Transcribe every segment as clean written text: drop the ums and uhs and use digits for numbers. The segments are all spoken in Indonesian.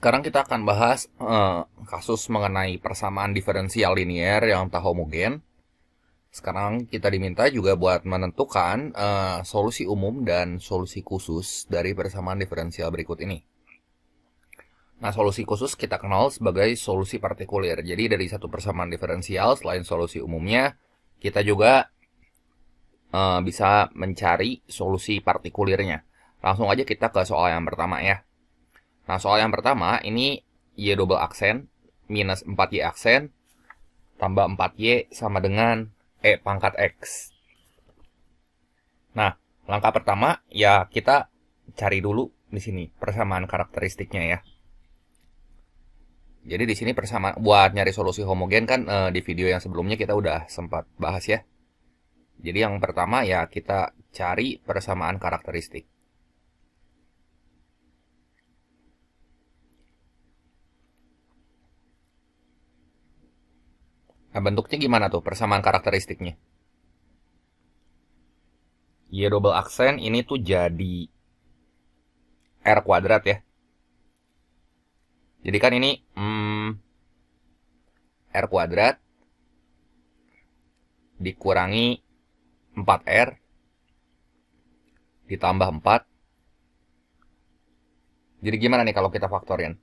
Sekarang kita akan bahas kasus mengenai persamaan diferensial linier yang tak homogen. Sekarang kita diminta juga buat menentukan solusi umum dan solusi khusus dari persamaan diferensial berikut ini. Nah, solusi khusus kita kenal sebagai solusi partikulir. Jadi dari satu persamaan diferensial, selain solusi umumnya, kita juga bisa mencari solusi partikulirnya. Langsung aja kita ke soal yang pertama ya. Nah, soal yang pertama ini Y double aksen minus 4Y aksen tambah 4Y sama dengan E pangkat X. Nah, langkah pertama ya kita cari dulu di sini persamaan karakteristiknya ya. Jadi di sini persamaan buat nyari solusi homogen kan di video yang sebelumnya kita udah sempat bahas ya. Jadi yang pertama ya kita cari persamaan karakteristik. Nah, bentuknya gimana tuh persamaan karakteristiknya? Y double aksen ini tuh jadi R kuadrat ya. Jadi kan ini R kuadrat dikurangi 4R ditambah 4. Jadi gimana nih kalau kita faktorin?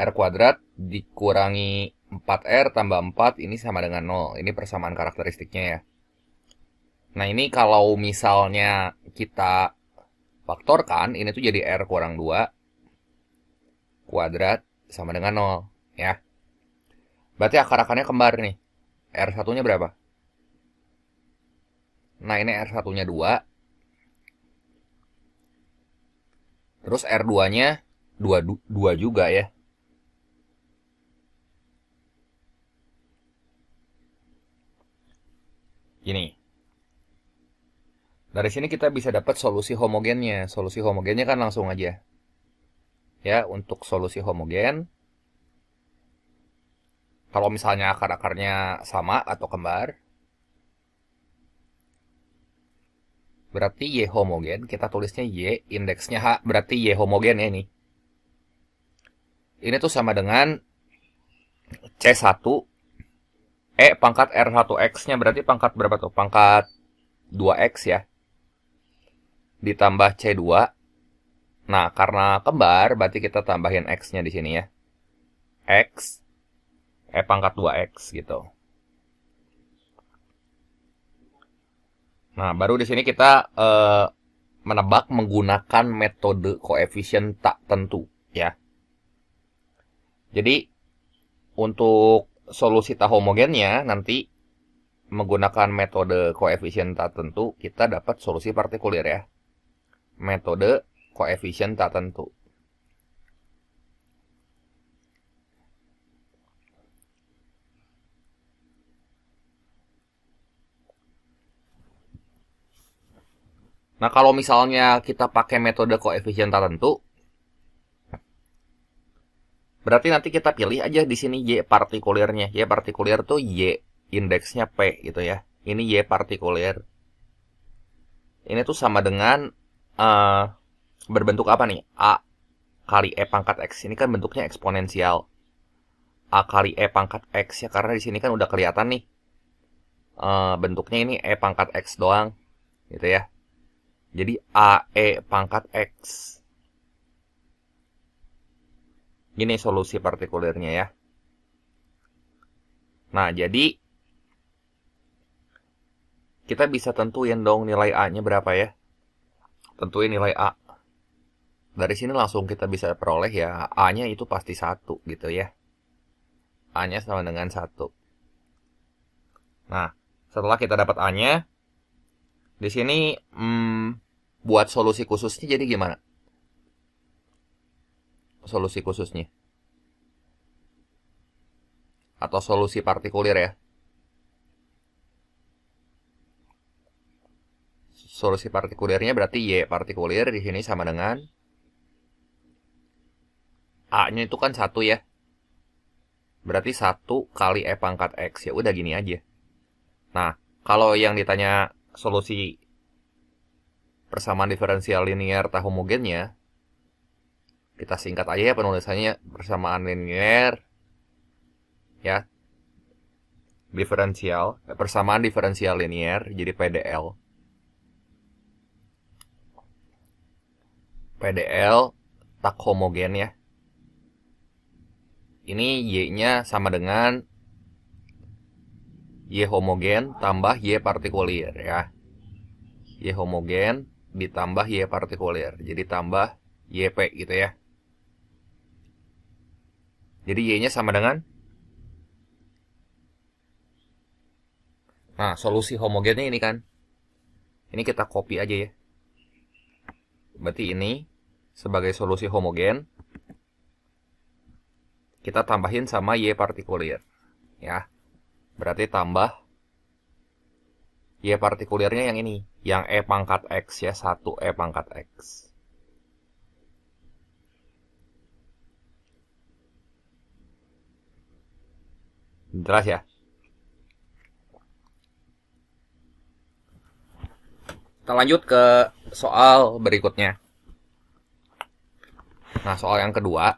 R kuadrat dikurangi 4R tambah 4 ini sama dengan 0. Ini persamaan karakteristiknya ya. Nah, ini kalau misalnya kita faktorkan, ini tuh jadi R kurang 2 kuadrat sama dengan 0 ya. Berarti akar-akarnya kembar nih. R satunya berapa? Nah, ini R satunya 2. Terus R2-nya 2 juga ya. Gini. Dari sini kita bisa dapat solusi homogennya. Solusi homogennya kan langsung aja. Ya, untuk solusi homogen, kalau misalnya akar-akarnya sama atau kembar, berarti Y homogen. Kita tulisnya Y, indeksnya H, berarti Y homogen ya ini. Ini tuh sama dengan C1 E pangkat R1X-nya berarti pangkat berapa tuh? Pangkat 2X ya. Ditambah C2. Nah, karena kembar berarti kita tambahin X-nya di sini ya. X E pangkat 2X gitu. Nah, baru di sini kita menebak menggunakan metode koefisien tak tentu ya. Jadi untuk solusi tak homogennya nanti menggunakan metode koefisien tak tentu kita dapat solusi partikulir ya. Metode koefisien tak tentu. Nah, kalau misalnya kita pakai metode koefisien tak tentu, berarti nanti kita pilih aja di sini Y partikulirnya. Y partikulir tuh Y indeksnya P gitu ya. Ini Y partikulir. Ini tuh sama dengan berbentuk apa nih? A kali E pangkat X. Ini kan bentuknya eksponensial. A kali E pangkat X ya, karena di sini kan udah kelihatan nih. Bentuknya ini E pangkat X doang. Gitu ya. Jadi A E pangkat X. Ini solusi partikulirnya ya. Nah, jadi kita bisa tentuin dong nilai A-nya berapa ya. Tentuin nilai A. Dari sini langsung kita bisa peroleh ya, A-nya itu pasti 1 gitu ya. A-nya sama dengan 1. Nah, setelah kita dapat A-nya, di sini buat solusi khususnya jadi gimana? Solusi khususnya. Atau solusi partikulir ya. Solusi partikulirnya berarti Y partikulir di sini sama dengan A-nya itu kan 1 ya. Berarti 1 kali E pangkat X. Ya udah gini aja. Nah, kalau yang ditanya solusi persamaan diferensial linier tak homogennya, Kita singkat aja ya penulisannya, persamaan linier ya, persamaan diferensial linier, jadi PDL. PDL tak homogen ya. Ini Y-nya sama dengan Y homogen tambah Y partikulir ya. Y homogen ditambah Y partikulir, jadi tambah YP gitu ya. Jadi Y-nya sama dengan, nah solusi homogennya ini kan, ini kita copy aja ya. Berarti ini sebagai solusi homogen, kita tambahin sama Y partikulir ya. Berarti tambah Y partikulirnya yang ini, yang E pangkat X ya, 1 E pangkat X. Jelas ya? Kita lanjut ke soal berikutnya. Nah, soal yang kedua.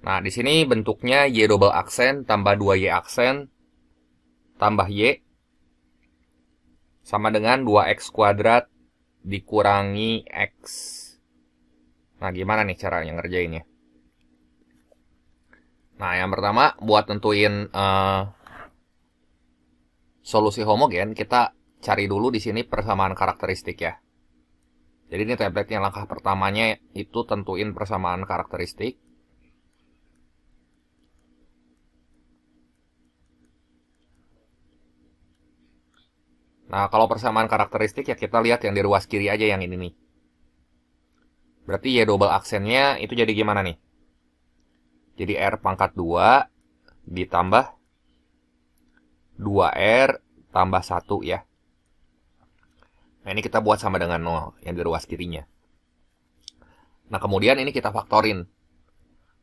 Nah, di sini bentuknya Y double aksen tambah 2Y aksen tambah Y sama dengan 2X kuadrat dikurangi X. Nah, gimana nih caranya ngerjainnya? Nah, yang pertama buat tentuin solusi homogen, kita cari dulu di sini persamaan karakteristik ya. Jadi ini template-nya, langkah pertamanya itu tentuin persamaan karakteristik. Nah, kalau persamaan karakteristik ya kita lihat yang di ruas kiri aja yang ini nih. Berarti Y double aksennya itu jadi gimana nih? Jadi R pangkat 2 ditambah 2R tambah 1 ya. Nah, ini kita buat sama dengan 0 yang di ruas kirinya. Nah, kemudian ini kita faktorin.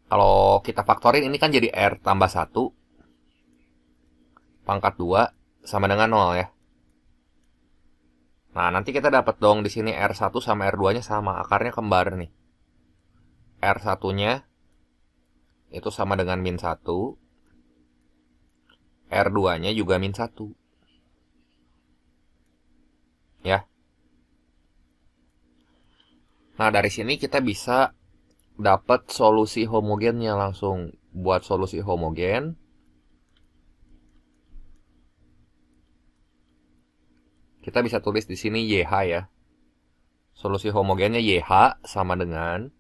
Kalau kita faktorin ini kan jadi R tambah 1 pangkat 2 sama dengan 0 ya. Nah, nanti kita dapat dong di sini R1 sama R2-nya sama, akarnya kembar nih. R1-nya itu sama dengan min 1. R2-nya juga min 1. Ya. Nah, dari sini kita bisa dapat solusi homogennya langsung. Buat solusi homogen, kita bisa tulis di sini YH ya. Solusi homogennya YH sama dengan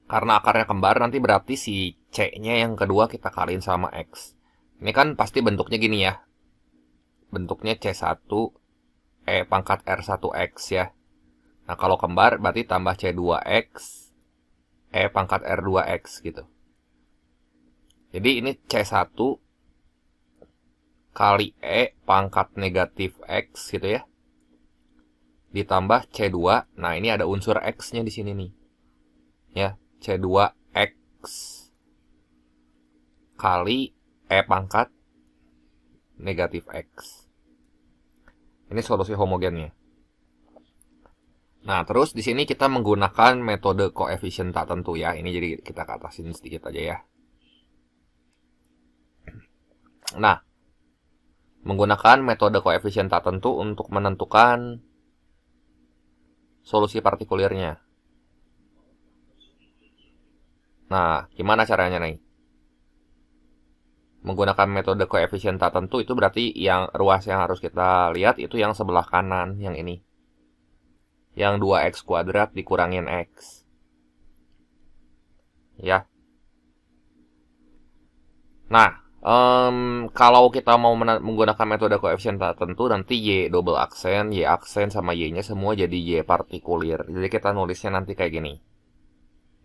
karena akarnya kembar, nanti berarti si C-nya yang kedua kita kaliin sama X. Ini kan pasti bentuknya gini ya. Bentuknya C1 E pangkat R1X ya. Nah, kalau kembar berarti tambah C2X E pangkat R2X gitu. Jadi ini C1 kali E pangkat negatif X gitu ya. Ditambah C2. Nah, ini ada unsur X-nya di sini nih. Ya, C2X kali E pangkat negatif X. Ini solusi homogennya. Nah, terus di sini kita menggunakan metode koefisien tak tentu ya. Ini jadi kita ke atasin sedikit aja ya. Nah, menggunakan metode koefisien tak tentu untuk menentukan solusi partikulirnya. Nah, gimana caranya nih? Menggunakan metode koefisien tak tentu itu berarti yang ruas yang harus kita lihat itu yang sebelah kanan, yang ini. Yang 2X kuadrat dikurangin X. Ya. Nah, kalau kita mau menggunakan metode koefisien tak tentu, nanti Y double aksen, Y aksen sama Y-nya semua jadi Y partikulir. Jadi kita nulisnya nanti kayak gini.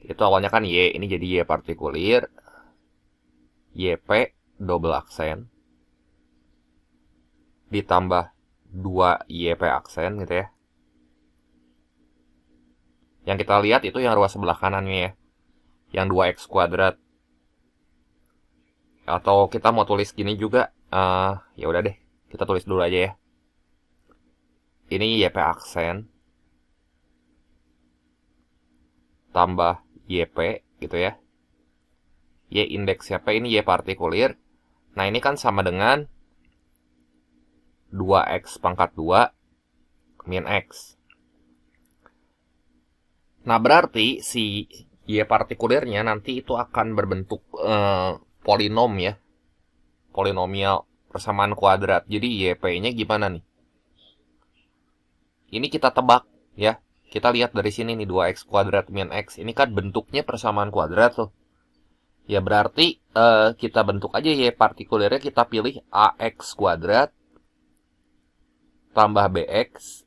Itu awalnya kan Y, ini jadi Y partikulir. YP double aksen. Ditambah 2 YP aksen gitu ya. Yang kita lihat itu yang ruas sebelah kanannya ya. Yang 2X kuadrat. Atau kita mau tulis gini juga. Ya udah deh, kita tulis dulu aja ya. ini YP aksen tambah YP gitu ya. Y indeksnya P, ini Y partikulir. Nah, ini kan sama dengan 2X pangkat 2 min X. Nah, berarti si Y partikulirnya nanti itu akan berbentuk polinom ya. Polinomial persamaan kuadrat. Jadi YP-nya gimana nih? Ini kita tebak ya. Kita lihat dari sini nih 2X kuadrat min X. Ini kan bentuknya persamaan kuadrat tuh. Ya berarti kita bentuk aja Y partikulernya, kita pilih AX kuadrat tambah BX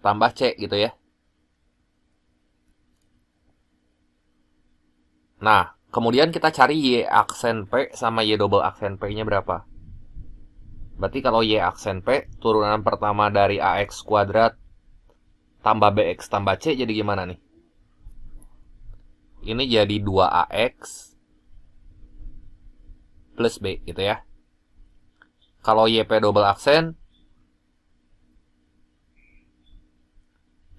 tambah C gitu ya. Nah, kemudian kita cari Y aksen P sama Y double aksen P-nya berapa. Berarti kalau Y aksen P, turunan pertama dari AX kuadrat tambah BX tambah C jadi gimana nih? Ini jadi 2AX plus B gitu ya. Kalau YP double aksen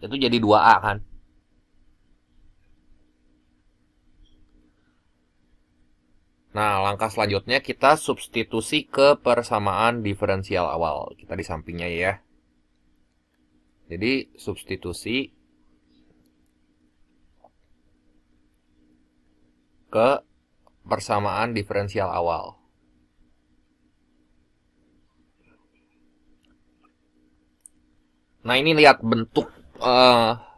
itu jadi 2A kan. Nah, langkah selanjutnya kita substitusi ke persamaan diferensial awal. Kita di sampingnya ya. Jadi substitusi ke persamaan diferensial awal. Nah, ini lihat bentuk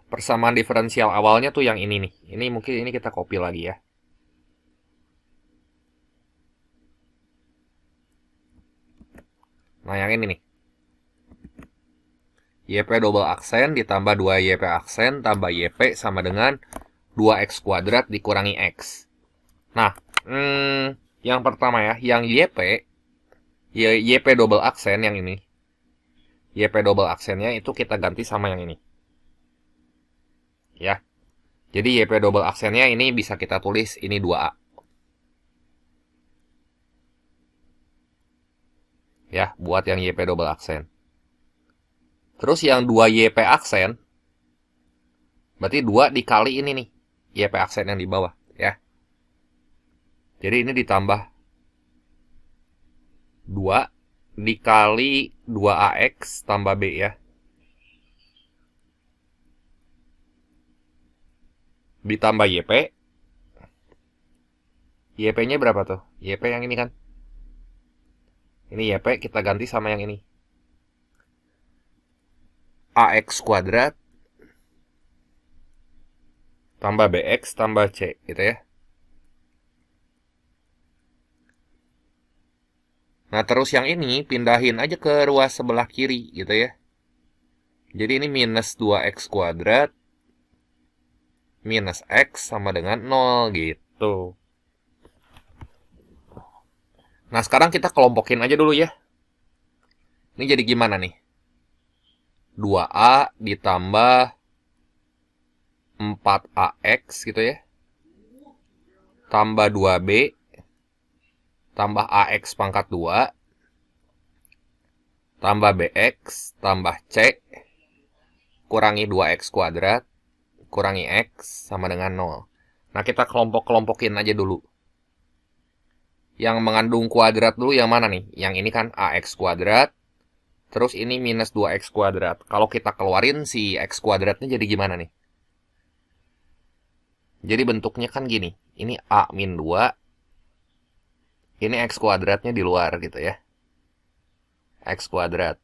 persamaan diferensial awalnya tuh yang ini nih. Ini mungkin ini kita copy lagi ya. Nah, yang ini nih. YP double aksen ditambah 2 YP aksen tambah YP sama dengan 2X kuadrat dikurangi X. Nah, yang pertama ya, yang YP double aksen yang ini. YP double aksennya itu kita ganti sama yang ini. Ya. Jadi YP double aksennya ini bisa kita tulis ini 2A. Ya, buat yang YP double aksen. Terus yang 2 YP aksen, berarti 2 dikali ini nih, YP aksen yang di bawah, ya. Jadi ini ditambah 2 dikali 2AX tambah B ya. Ditambah YP. YP-nya berapa tuh? YP yang ini kan. Ini YP kita ganti sama yang ini. AX kuadrat tambah BX tambah C gitu ya. Nah, terus yang ini pindahin aja ke ruas sebelah kiri gitu ya. Jadi ini minus 2X kuadrat minus X sama dengan 0 gitu. Nah, sekarang kita kelompokin aja dulu ya. Ini jadi gimana nih? 2A ditambah 4AX gitu ya. Tambah 2B tambah AX pangkat 2 tambah BX tambah C kurangi 2X kuadrat kurangi X sama dengan 0. Nah, kita kelompok-kelompokin aja dulu. Yang mengandung kuadrat dulu yang mana nih? Yang ini kan AX kuadrat. Terus ini minus 2X kuadrat. Kalau kita keluarin si X kuadratnya jadi gimana nih? Jadi bentuknya kan gini. Ini A min 2. Ini X kuadratnya di luar gitu ya. X kuadrat.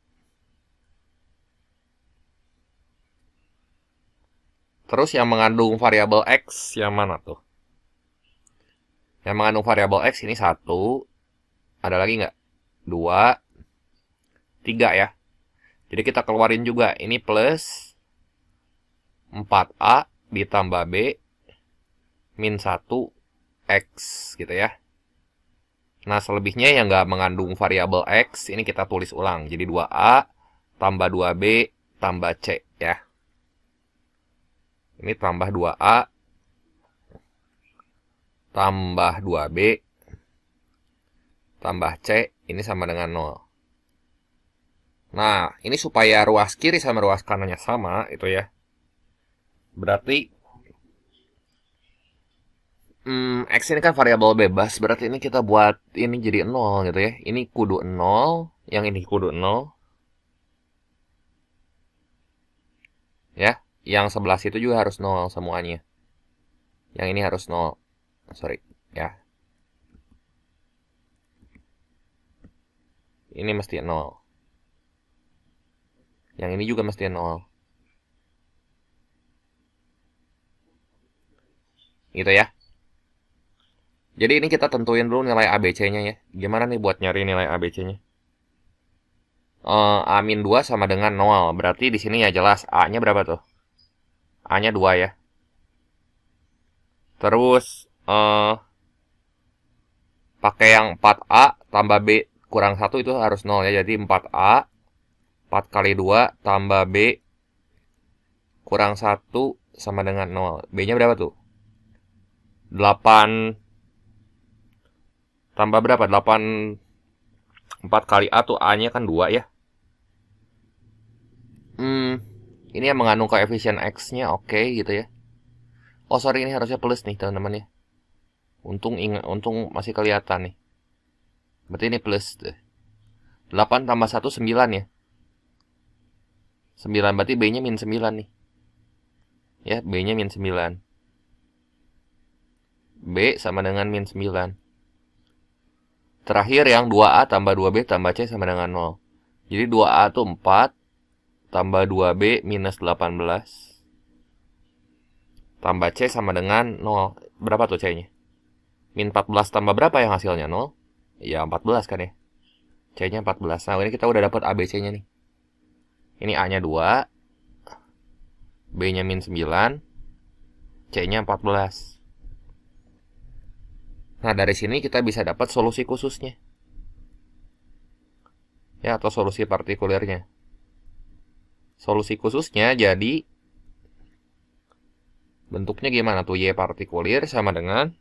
Terus yang mengandung variabel X yang mana tuh? Yang mengandung variabel X ini 1. Ada lagi nggak? 2. 3 ya. Jadi kita keluarin juga. Ini plus 4A ditambah B min 1 X gitu ya. Nah, selebihnya yang nggak mengandung variabel X, ini kita tulis ulang. Jadi 2A tambah 2B tambah C ya. Ini tambah 2A tambah 2B tambah C, ini sama dengan 0. Nah, ini supaya ruas kiri sama ruas kanannya sama, itu ya. Berarti X ini kan variabel bebas, berarti ini kita buat ini jadi 0 gitu ya. Ini kudu 0, yang ini kudu 0, ya. Yang sebelah situ juga harus 0 semuanya. Yang ini harus 0. Sorry, ya. Ini mesti 0. Yang ini juga mesti 0. Gitu ya. Jadi ini kita tentuin dulu nilai ABC-nya ya. Gimana nih buat nyari nilai ABC-nya? A-2 sama dengan 0. Berarti di sini ya jelas A-nya berapa tuh? A-nya 2 ya. Terus pakai yang 4A tambah B kurang 1 itu harus 0 ya. Jadi 4A 4 kali 2 tambah B kurang 1 sama dengan 0. B-nya berapa tuh? 8 tambah berapa? 8 4 kali A tuh A-nya kan 2 ya. Ini yang mengandung koefisien X-nya oke gitu ya. Oh sorry, ini harusnya plus nih teman-teman ya. Untung masih kelihatan nih. Berarti ini plus deh. 8 tambah 1 9 ya. 9 berarti B-nya min 9 nih. Ya, B-nya min 9. B sama dengan min 9. Terakhir yang 2A tambah 2B tambah C sama dengan 0. Jadi 2A tuh 4 tambah 2B minus 18 tambah C sama dengan 0. Berapa tuh C-nya? Min 14 tambah berapa yang hasilnya? 0? Ya 14 kan ya. C-nya 14. Nah ini kita udah dapat ABC-nya nih. Ini A-nya 2, B-nya min 9, C-nya 14. Nah dari sini kita bisa dapat solusi khususnya. Ya, atau solusi partikulernya. Solusi khususnya jadi bentuknya gimana tuh? Y partikulir sama dengan,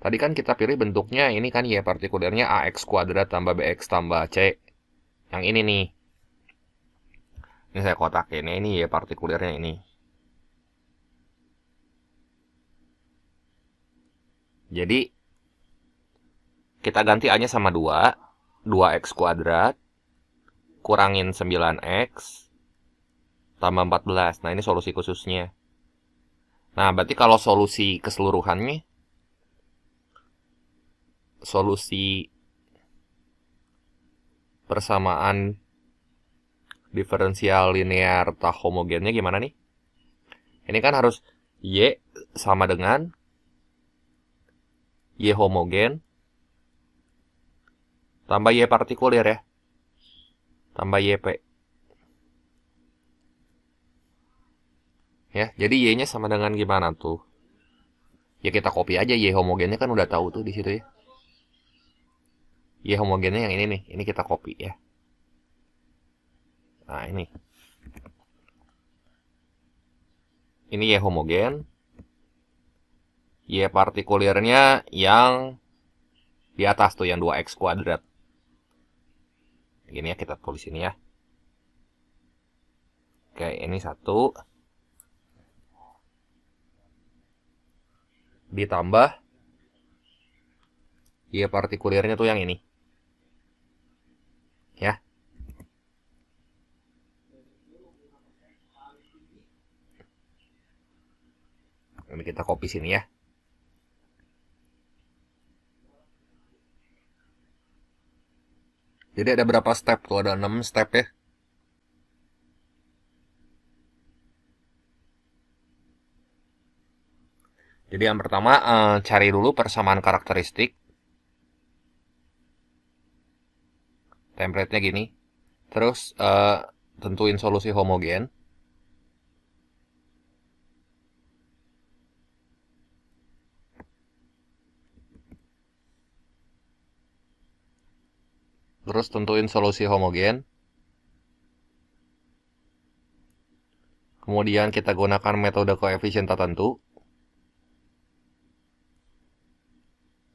tadi kan kita pilih bentuknya ini kan Y partikulernya AX kuadrat tambah BX tambah C. Yang ini nih. Ini saya kotakin ya, ini Y partikulernya ini. Jadi kita ganti A-nya sama 2, 2X kuadrat kurangin 9X tambah 14. Nah, ini solusi khususnya. Nah, berarti kalau solusi keseluruhannya, solusi persamaan diferensial linear tak homogennya gimana nih? Ini kan harus Y sama dengan Y homogen tambah Y partikulir ya. Tambah YP. Ya, jadi Y-nya sama dengan gimana tuh? Ya kita copy aja, Y homogennya kan udah tahu tuh di situ ya. Y homogennya yang ini nih, ini kita copy ya. Nah, ini. Ini Y homogen. Y partikulirnya yang di atas tuh, yang 2X kuadrat. Gini ya, kita tulis ini ya. Oke, ini 1. Ditambah Y partikulirnya tuh yang ini. Ya. Ini kita copy sini ya. Jadi ada berapa step tuh? Ada 6 step ya. Jadi yang pertama cari dulu persamaan karakteristik. Template-nya gini. Terus tentuin solusi homogen. Terus tentuin solusi homogen. Kemudian kita gunakan metode koefisien tertentu.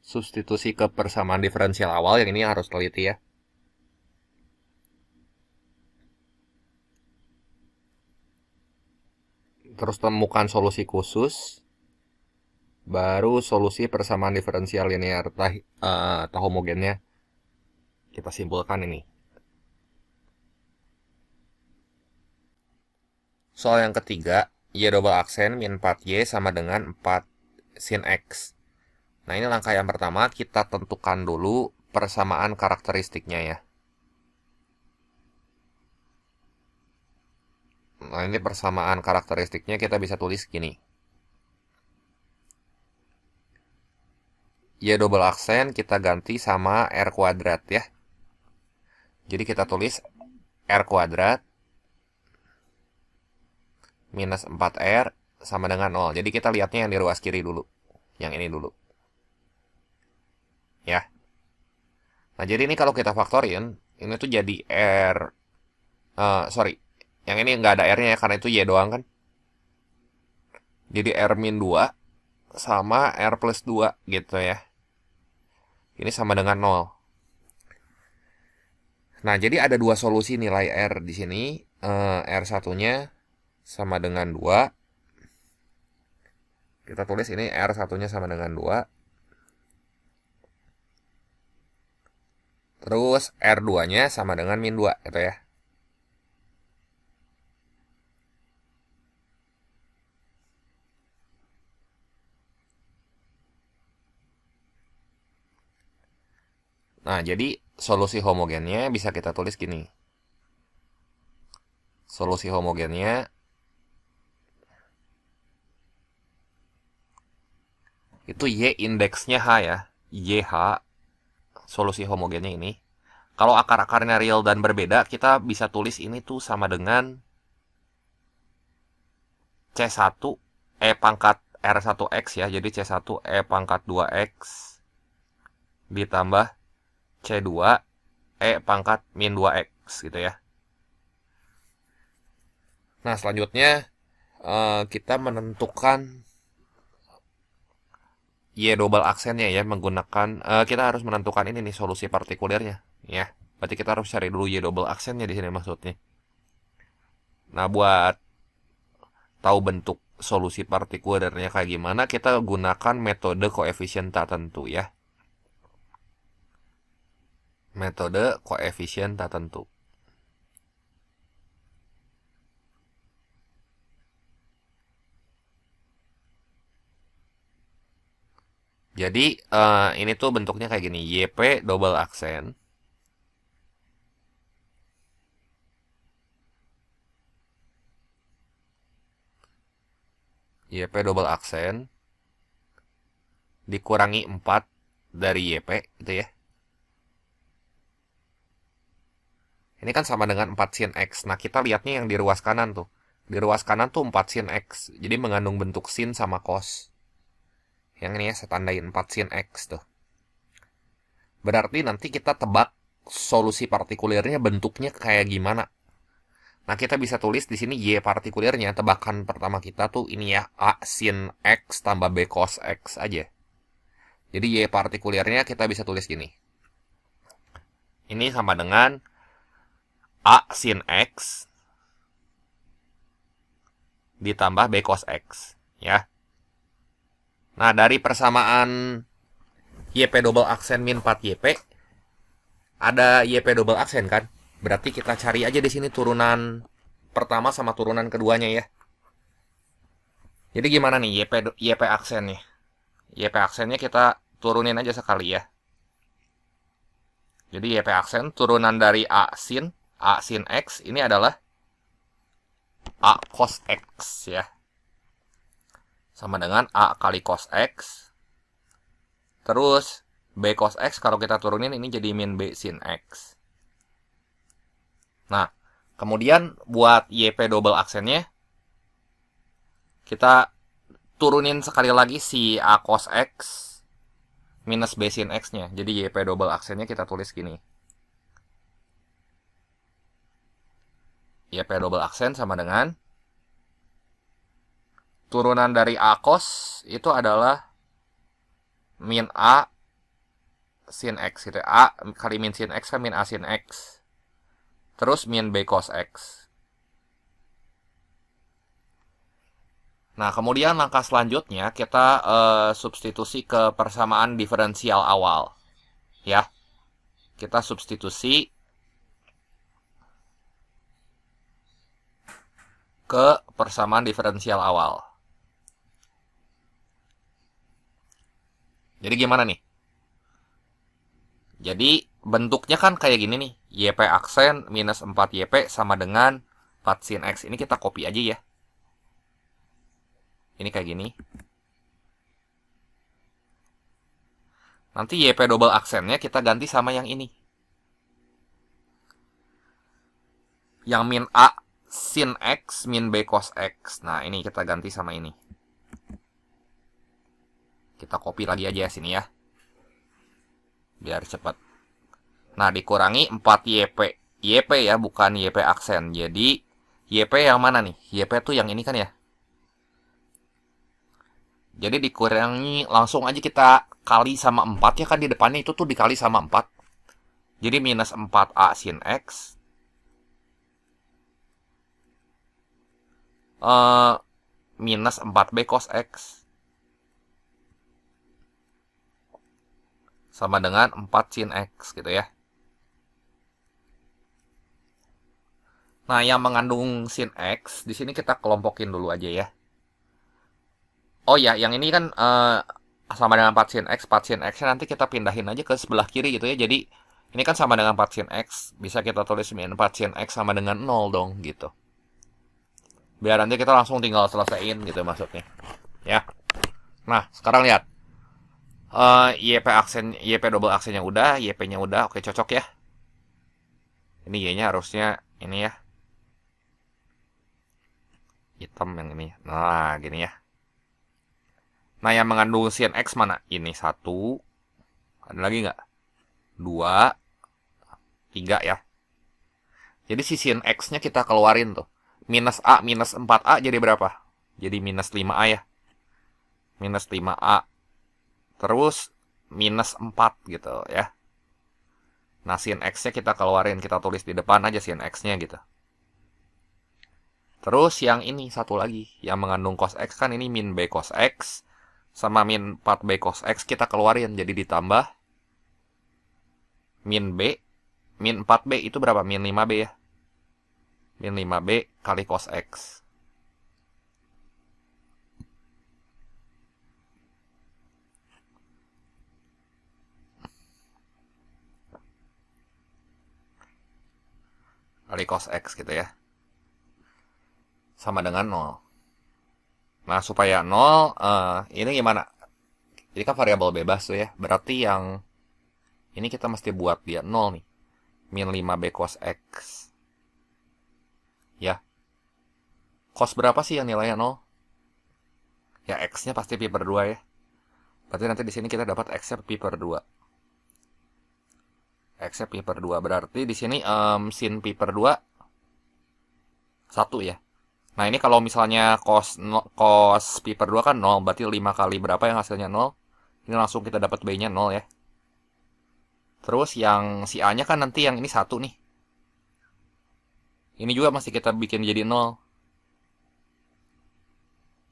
Substitusi ke persamaan diferensial awal, yang ini harus teliti ya. terus temukan solusi khusus, baru solusi persamaan diferensial linear homogennya kita simpulkan ini. Soal yang ketiga, Y double aksen min 4Y sama dengan 4 sin X. Nah, ini langkah yang pertama, kita tentukan dulu persamaan karakteristiknya ya. Nah, ini persamaan karakteristiknya kita bisa tulis gini. Y double aksen kita ganti sama R kuadrat ya. Jadi kita tulis R kuadrat minus 4R sama dengan 0. Jadi kita lihatnya yang di ruas kiri dulu. Yang ini dulu. Ya. Nah, jadi ini kalau kita faktorin, ini tuh jadi R... yang ini nggak ada R-nya ya, karena itu Y doang kan. Jadi R min 2 sama R plus 2 gitu ya. Ini sama dengan 0. Nah, jadi ada dua solusi nilai R di sini. R satunya sama dengan 2. Kita tulis ini R satunya sama dengan 2. Terus R2-nya sama dengan min 2 gitu ya. Nah, jadi solusi homogennya bisa kita tulis gini. Solusi homogennya itu Y indeksnya H ya. YH solusi homogennya ini. Kalau akar-akarnya real dan berbeda, kita bisa tulis ini tuh sama dengan C1 E pangkat R1X ya. Jadi C1 E pangkat 2X ditambah C2 E pangkat min 2X gitu ya. Nah, selanjutnya kita menentukan Y double aksennya ya, menggunakan kita harus menentukan ini nih solusi partikulernya ya. Berarti kita harus cari dulu Y double aksennya di sini maksudnya. Nah, buat tahu bentuk solusi partikulernya kayak gimana, kita gunakan metode koefisien tak tentu ya. Metode koefisien tak tentu. Jadi ini tuh bentuknya kayak gini, YP double aksen YP double aksen dikurangi 4 dari YP gitu ya. Ini kan sama dengan 4 sin X. Nah, kita lihatnya yang di ruas kanan tuh. Di ruas kanan tuh 4 sin X. Jadi mengandung bentuk sin sama cos. Yang ini ya, saya tandain 4 sin X tuh. Berarti nanti kita tebak solusi partikulernya bentuknya kayak gimana. Nah, kita bisa tulis di sini Y partikulernya. Tebakan pertama kita tuh ini ya, A sin X tambah B cos X aja. Jadi Y partikulernya kita bisa tulis gini. Ini sama dengan A sin X ditambah B cos X ya. Nah, dari persamaan YP double aksen min 4YP ada YP double aksen kan? Berarti kita cari aja di sini turunan pertama sama turunan keduanya ya. Jadi gimana nih YP aksennya? YP aksennya kita turunin aja sekali ya. Jadi YP aksen turunan dari A sin X ini adalah A cos X ya. Sama dengan A kali cos X. Terus B cos X kalau kita turunin ini jadi min B sin X. Nah, kemudian buat YP double aksennya kita turunin sekali lagi si A cos X minus B sin X-nya. Jadi YP double aksennya kita tulis gini. YP double aksen sama dengan turunan dari A cos itu adalah min A sin X gitu. A kali min sin X kan min A sin X. Terus min B cos X. Nah, kemudian langkah selanjutnya kita substitusi ke persamaan diferensial awal. Ya, kita substitusi ke persamaan diferensial awal. Jadi gimana nih? Jadi bentuknya kan kayak gini nih. YP aksen minus 4YP sama dengan 4 sin X. Ini kita copy aja ya. Ini kayak gini. Nanti YP double aksennya kita ganti sama yang ini. Yang min A sin X min B cos X. Nah, ini kita ganti sama ini. Kita copy lagi aja sini ya. Biar cepat. Nah, dikurangi 4YP. YP ya, bukan YP aksen. Jadi, YP yang mana nih? YP tuh yang ini kan ya? Jadi dikurangi, langsung aja kita kali sama 4 ya kan, di depannya itu tuh dikali sama 4. Jadi minus 4A sin X. Minus 4B cos X. Sama dengan 4 sin X gitu ya. Nah, yang mengandung sin X, di sini kita kelompokin dulu aja ya. Oh ya, yang ini kan sama dengan 4 sin X. 4 sin X nanti kita pindahin aja ke sebelah kiri gitu ya. Jadi, ini kan sama dengan 4 sin X. Bisa kita tulis min 4 sin X sama dengan 0 dong gitu. Biar nanti kita langsung tinggal selesaiin gitu maksudnya. Ya. Nah, sekarang lihat. YP aksen, YP double aksennya udah, YP-nya udah. Oke, cocok ya. Ini Y-nya harusnya ini ya. Hitam yang ini. Nah, gini ya. Nah, yang mengandung sin X mana? Ini 1. Ada lagi nggak? 2. 3 ya. Jadi si sin X-nya kita keluarin tuh. Minus A minus 4A jadi berapa? Jadi minus 5A ya. Minus 5A. Terus minus 4 gitu ya. Nah, sin X-nya kita keluarin. Kita tulis di depan aja sin X-nya gitu. Terus yang ini satu lagi. Yang mengandung cos X kan ini min B cos X. Sama min 4B cos X kita keluarin. Jadi ditambah min B. Min 4B itu berapa? Min 5B ya. Min 5B kali cos X. Kali cos X gitu ya. Sama dengan 0. Nah, supaya 0, ini gimana? Ini kan variabel bebas tuh ya. Berarti yang ini kita mesti buat dia 0 nih. Min 5B cos X. Ya. Cos berapa sih yang nilainya 0? Ya, X-nya pasti pi per 2 ya. Berarti nanti di sini kita dapat X-nya pi per 2. X-nya pi per 2. Berarti di sini sin pi per 2 1 ya. Nah, ini kalau misalnya cos pi per 2 kan 0. Berarti 5 kali berapa yang hasilnya 0? Ini langsung kita dapat B-nya 0 ya. Terus yang si A-nya kan nanti yang ini 1 nih. Ini juga masih kita bikin jadi 0.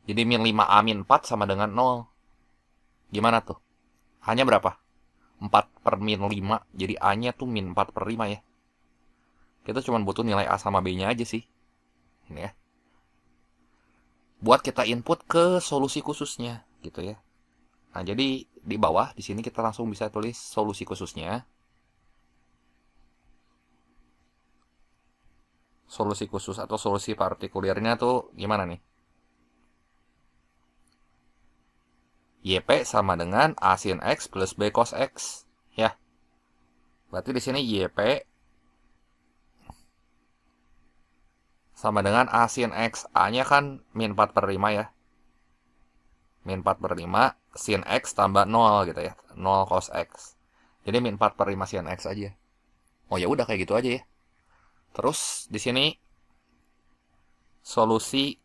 Jadi min 5A min 4 sama dengan 0. Gimana tuh? A-nya berapa? 4 per min 5. Jadi A-nya tuh min 4 per 5 ya. Kita cuma butuh nilai A sama B-nya aja sih. Ini ya. Buat kita input ke solusi khususnya gitu ya. Nah, jadi di bawah di sini kita langsung bisa tulis solusi khususnya. Solusi khusus atau solusi partikulirnya tuh gimana nih? YP sama dengan A sin X plus B cos X ya. Berarti di sini YP sama dengan A sin X. A-nya kan min 4 per 5 ya. Min 4 per 5 sin X tambah 0 gitu ya. 0 cos X. Jadi min 4 per 5 sin X aja. Oh ya udah kayak gitu aja ya. Terus di sini solusi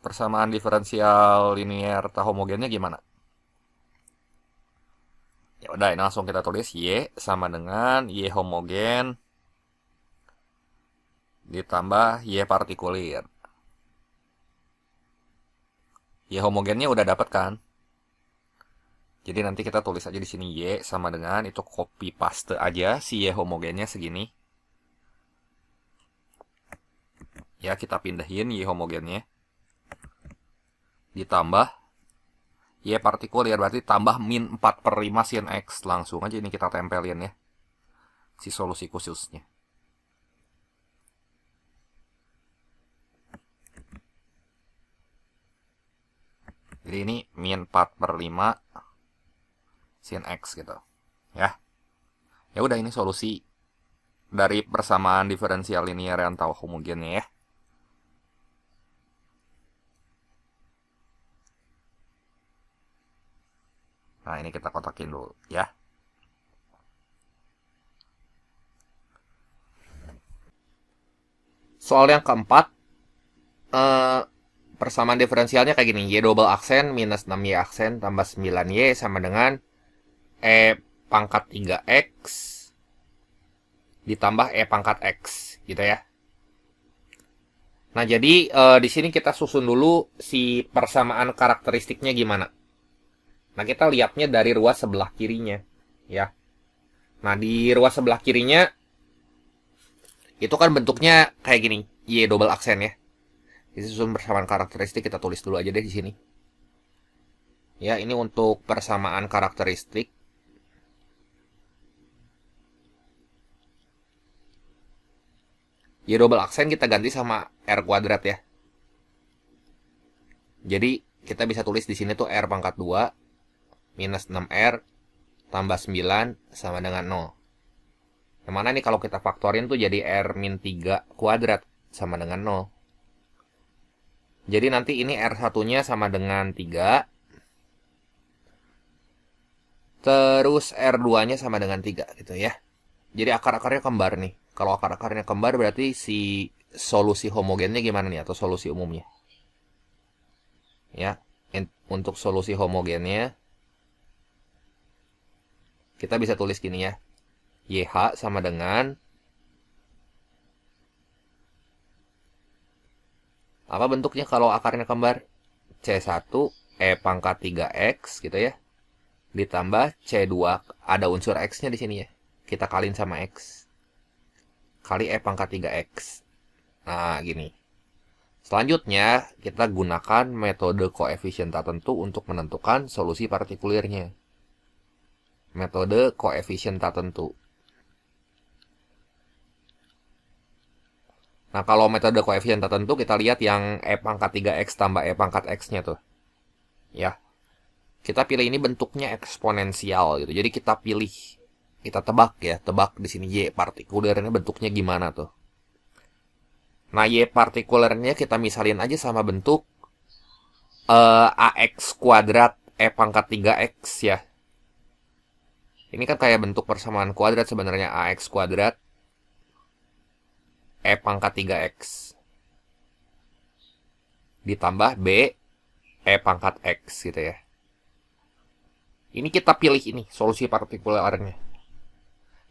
persamaan diferensial linear tak homogennya gimana? Ya udah, ini langsung kita tulis Y sama dengan Y homogen ditambah Y partikulir. Y homogennya udah dapat kan? Jadi nanti kita tulis aja di sini Y sama dengan itu copy paste aja si Y homogennya segini. Ya, kita pindahin Y homogennya. Ditambah Y partikular berarti tambah min 4/5 sin X. Langsung aja ini kita tempelin ya. Si solusi khususnya. Jadi ini min 4/5 sin X gitu. Ya. Ya udah, ini solusi dari persamaan diferensial linear yang tahu homogennya ya. Nah, ini kita kotakin dulu ya. Soal yang keempat, persamaan diferensialnya kayak gini. Y double aksen minus 6Y aksen tambah 9Y sama dengan E pangkat 3X ditambah E pangkat X gitu ya. Nah, jadi di sini kita susun dulu si persamaan karakteristiknya gimana. Nah, kita lihatnya dari ruas sebelah kirinya ya. Nah, di ruas sebelah kirinya itu kan bentuknya kayak gini, Y double aksen ya. Jadi susun persamaan karakteristik kita tulis dulu aja deh di sini. Ya, ini untuk persamaan karakteristik. Y double aksen kita ganti sama R kuadrat ya. Jadi kita bisa tulis di sini tuh R pangkat 2 minus 6R tambah 9 sama dengan 0. Yang mana nih kalau kita faktorin tuh jadi R min 3 kuadrat sama dengan 0. Jadi nanti ini R1-nya sama dengan 3. Terus R2-nya sama dengan 3 gitu ya. Jadi akar-akarnya kembar nih. Kalau akar-akarnya kembar berarti si solusi homogennya gimana nih atau solusi umumnya. Ya, untuk solusi homogennya kita bisa tulis gini ya. YH sama dengan apa bentuknya kalau akarnya kembar? C1 E pangkat 3X gitu ya. Ditambah C2 ada unsur X-nya di sini ya. Kita kaliin sama X. Kali E pangkat 3X. Nah, gini. Selanjutnya, kita gunakan metode koefisien tertentu untuk menentukan solusi partikulernya. Metode koefisien tertentu. Nah, kalau metode koefisien tertentu, kita lihat yang E pangkat 3X tambah E pangkat X-nya tuh. Ya. Kita pilih ini bentuknya eksponensial gitu. Jadi kita pilih, kita tebak ya. Tebak di sini Y partikulernya bentuknya gimana tuh. Nah, Y partikulernya kita misalin aja sama bentuk AX kuadrat E pangkat 3X ya. Ini kan kayak bentuk persamaan kuadrat sebenarnya, AX kuadrat E pangkat 3X. Ditambah B E pangkat X gitu ya. Ini kita pilih ini, solusi partikulernya.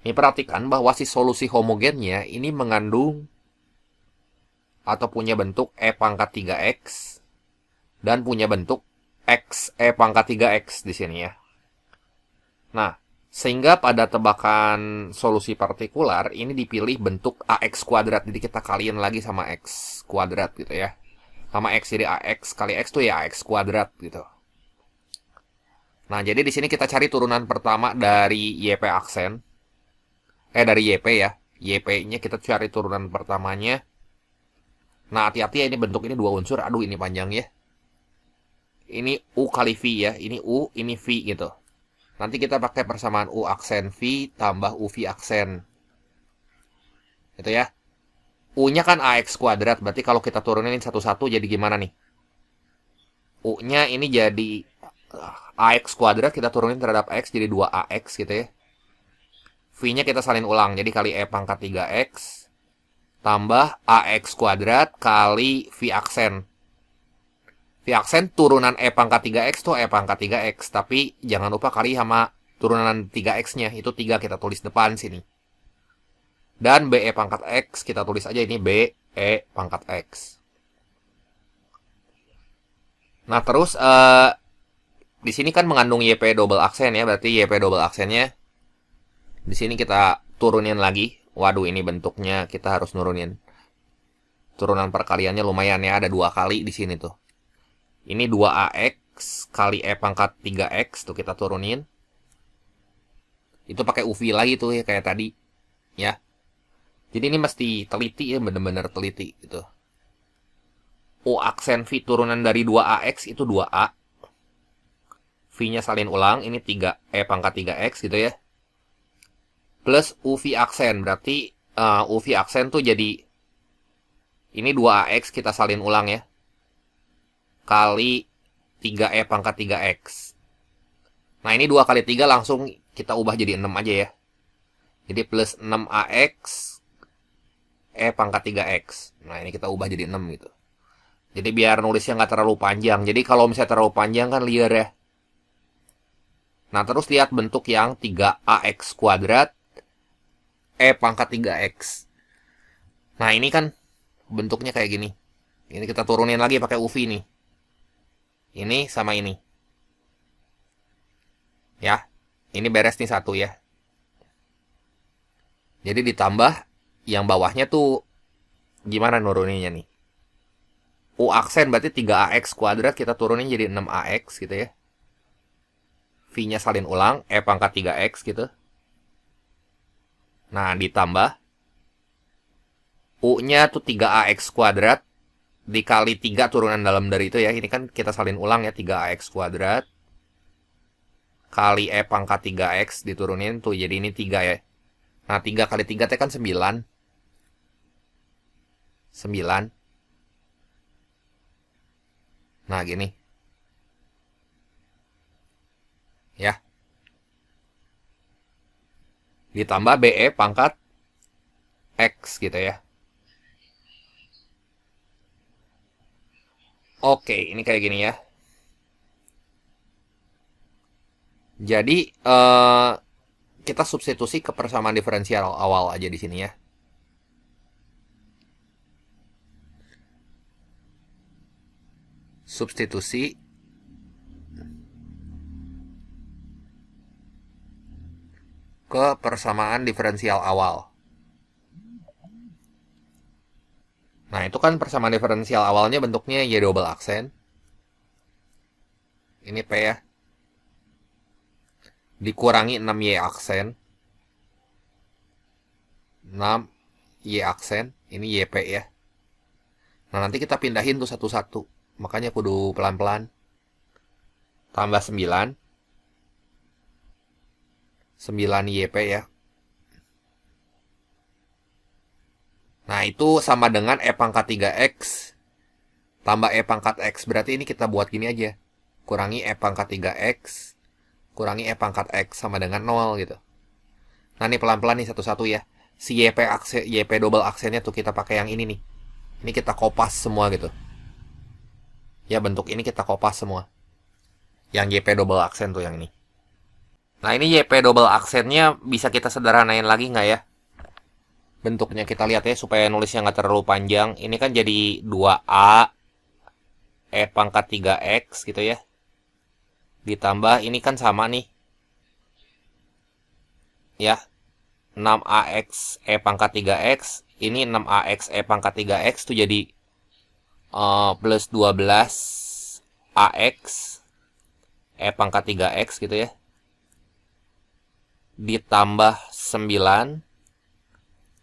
Ini perhatikan bahwa si solusi homogennya ini mengandung atau punya bentuk E pangkat 3X dan punya bentuk X E pangkat 3X di sini ya. Nah, sehingga pada tebakan solusi partikular ini dipilih bentuk AX kuadrat. Jadi kita kaliin lagi sama X kuadrat gitu ya. Sama X, jadi AX kali X tuh ya AX kuadrat gitu. Nah, jadi di sini kita cari turunan pertama dari YP aksen. Dari YP ya. YP-nya kita cari turunan pertamanya. Nah, hati-hati ya, ini bentuk ini dua unsur. Aduh, ini panjang ya. Ini U kali V ya. Ini U, ini V gitu. Nanti kita pakai persamaan U aksen V tambah UV aksen. Gitu ya. U-nya kan AX kuadrat. Berarti kalau kita turunin satu-satu jadi gimana nih? U-nya ini jadi AX kuadrat, kita turunin terhadap X jadi 2AX gitu ya. V-nya kita salin ulang. Jadi kali E pangkat 3X tambah AX kuadrat kali V aksen. V aksen turunan E pangkat 3X tuh E pangkat 3X. Tapi jangan lupa kali sama turunan 3X-nya. Itu 3 kita tulis depan sini. Dan BE pangkat X kita tulis aja ini BE pangkat X. Nah, terus di sini kan mengandung YP double aksen ya, berarti YP double aksennya di sini kita turunin lagi. Waduh, ini bentuknya kita harus nurunin. Turunan perkaliannya lumayan ya, ada 2 kali di sini tuh. Ini 2AX kali E pangkat 3X tuh kita turunin. Itu pakai UV lagi tuh ya kayak tadi. Ya. Jadi ini mesti teliti ya, bener-bener teliti gitu. U aksen V turunan dari 2AX itu 2A. V-nya salin ulang, ini 3 E pangkat 3X gitu ya. Plus UV aksen, berarti UV aksen tuh jadi ini 2AX kita salin ulang ya. Kali 3E pangkat 3X. Nah, ini 2 kali 3 langsung kita ubah jadi 6 aja ya. Jadi plus 6AX E pangkat 3X. Nah, ini kita ubah jadi 6 gitu. Jadi biar nulisnya nggak terlalu panjang. Jadi kalau misalnya terlalu panjang kan liar ya. Nah, terus lihat bentuk yang 3AX kuadrat E pangkat 3X. Nah, ini kan bentuknya kayak gini. Ini kita turunin lagi pakai UV nih. Ini sama ini. Ya, ini beres nih satu ya. Jadi ditambah yang bawahnya tuh gimana nuruninnya nih? U aksen berarti 3AX kuadrat kita turunin jadi 6AX gitu ya. V-nya salin ulang, E pangkat 3X gitu. Nah, ditambah U-nya tuh 3AX kuadrat dikali 3 turunan dalam dari itu ya. Ini kan kita salin ulang ya, 3AX kuadrat kali E pangkat 3X diturunin tuh jadi ini 3 ya. Nah, 3 kali 3 itu kan 9. 9. Nah, gini. Ya. Ditambah BE pangkat X gitu ya. Oke, ini kayak gini ya. Jadi, kita substitusi ke persamaan diferensial awal aja di sini ya. Substitusi ke persamaan diferensial awal. Nah, itu kan persamaan diferensial awalnya bentuknya Y double aksen. Ini P ya. Dikurangi 6Y aksen. 6Y aksen. Ini YP ya. Nah, nanti kita pindahin tuh satu-satu. Makanya kudu pelan-pelan. Tambah 9. 9YP ya. Nah, itu sama dengan E pangkat 3X tambah E pangkat X. Berarti ini kita buat gini aja. Kurangi E pangkat 3X kurangi E pangkat X sama dengan 0 gitu. Nah, ini pelan-pelan nih satu-satu ya. Si YP double aksennya tuh kita pakai yang ini nih. Ini kita kopas semua gitu. Ya, bentuk ini kita kopas semua. Yang YP double aksen tuh yang ini. Nah, ini YP double aksennya bisa kita sederhanain lagi nggak ya? Bentuknya kita lihat ya supaya nulisnya nggak terlalu panjang. Ini kan jadi 2A E pangkat 3X gitu ya. Ditambah ini kan sama nih. Ya. 6AX E pangkat 3X. Ini 6AX E pangkat 3X tuh jadi plus 12AX E pangkat 3X gitu ya. Ditambah 9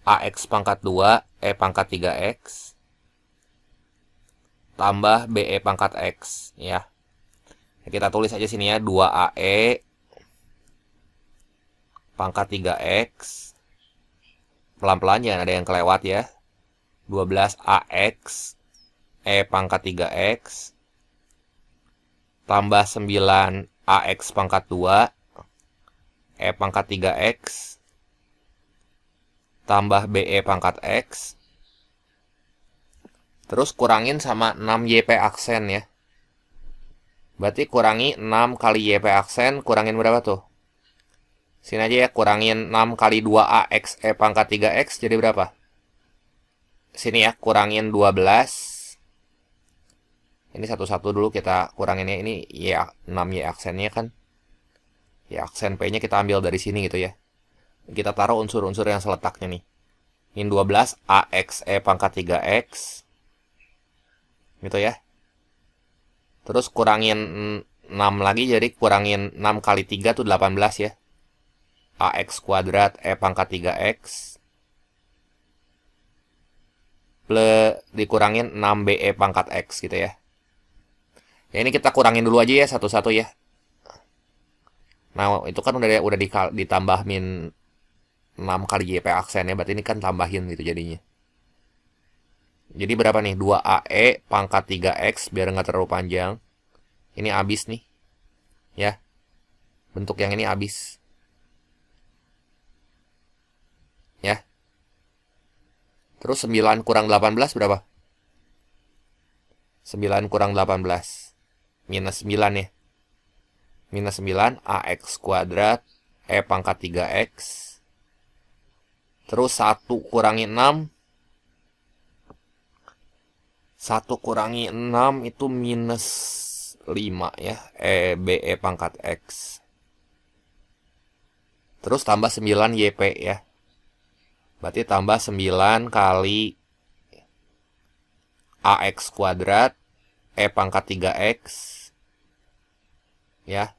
AX pangkat 2 E pangkat 3X tambah BE pangkat X ya. Kita tulis aja sini ya, 2AE pangkat 3X. Pelan-pelan jangan ada yang kelewat ya. 12AX E pangkat 3X tambah 9AX pangkat 2 E pangkat 3X tambah BE pangkat X. Terus kurangin sama 6YP aksen ya. Berarti kurangi 6 kali YP aksen, kurangin berapa tuh? Sini aja ya, kurangin 6 kali 2AX E pangkat 3X jadi berapa? Sini ya, kurangin 12. Ini satu-satu dulu kita kuranginnya. Ini ya 6Y aksennya kan. Ya aksen P-nya kita ambil dari sini gitu ya. Kita taruh unsur-unsur yang seletaknya nih. Min 12 AX E pangkat 3X. Gitu ya. Terus kurangin 6 lagi, jadi kurangin 6 kali 3 tuh 18 ya. AX kuadrat E pangkat 3X. Plus dikurangin 6BE pangkat X gitu ya. Ya ini kita kurangin dulu aja ya satu-satu ya. Nah itu kan udah ditambah min 6 kali YP aksennya, berarti ini kan tambahin gitu jadinya. Jadi berapa nih? 2AE pangkat 3X biar nggak terlalu panjang. Ini habis nih. Ya. Bentuk yang ini habis. Ya. Terus 9 kurang 18 berapa? 9 kurang 18. Minus 9 ya. Minus 9 AX kuadrat E pangkat 3X. Terus 1 kurangi 6. 1 kurangi 6 itu minus 5 ya. BE pangkat X. Terus tambah 9 YP ya. Berarti tambah 9 kali AX kuadrat E pangkat 3X. Ya.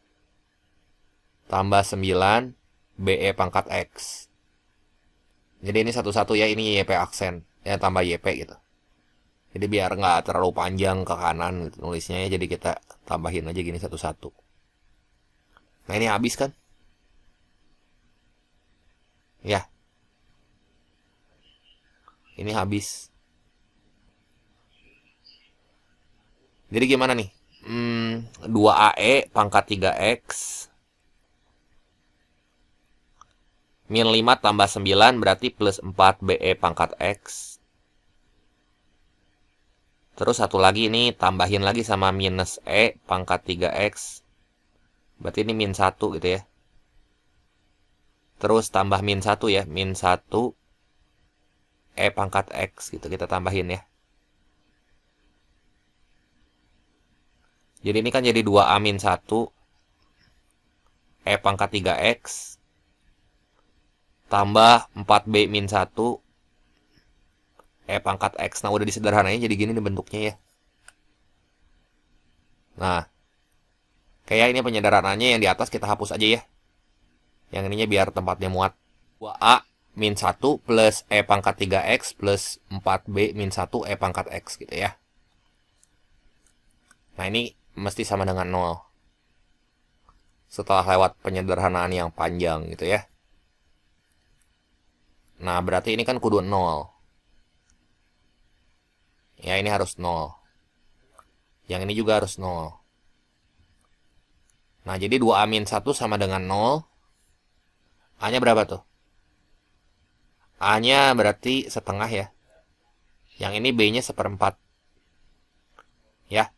Tambah 9 BE pangkat X. Jadi ini satu-satu ya, ini YP aksen. Ya tambah YP gitu. Jadi biar nggak terlalu panjang ke kanan gitu nulisnya ya, jadi kita tambahin aja gini satu-satu. Nah ini habis kan? Ya. Ini habis. Jadi gimana nih? 2AE pangkat 3X. Min 5 tambah 9 berarti plus 4 BE pangkat X. Terus satu lagi ini tambahin lagi sama minus E pangkat 3X. Berarti ini min 1 gitu ya. Terus tambah min 1 ya. Min 1 E pangkat X gitu. Kita tambahin ya. Jadi ini kan jadi 2A min 1 E pangkat 3X. Tambah 4B min 1 E pangkat X. Nah udah disederhanain jadi gini nih bentuknya ya. Nah. Kayak ini penyederhanaannya yang di atas kita hapus aja ya. Yang ininya biar tempatnya muat. 2A min 1 plus E pangkat 3X plus 4B min 1 E pangkat X gitu ya. Nah ini mesti sama dengan 0. Setelah lewat penyederhanaan yang panjang gitu ya. Nah berarti ini kan kudu 0. Ya ini harus 0. Yang ini juga harus 0. Nah jadi 2A min 1 sama dengan 0. A-nya berapa tuh? A-nya berarti setengah ya. Yang ini B-nya 1/4. Ya.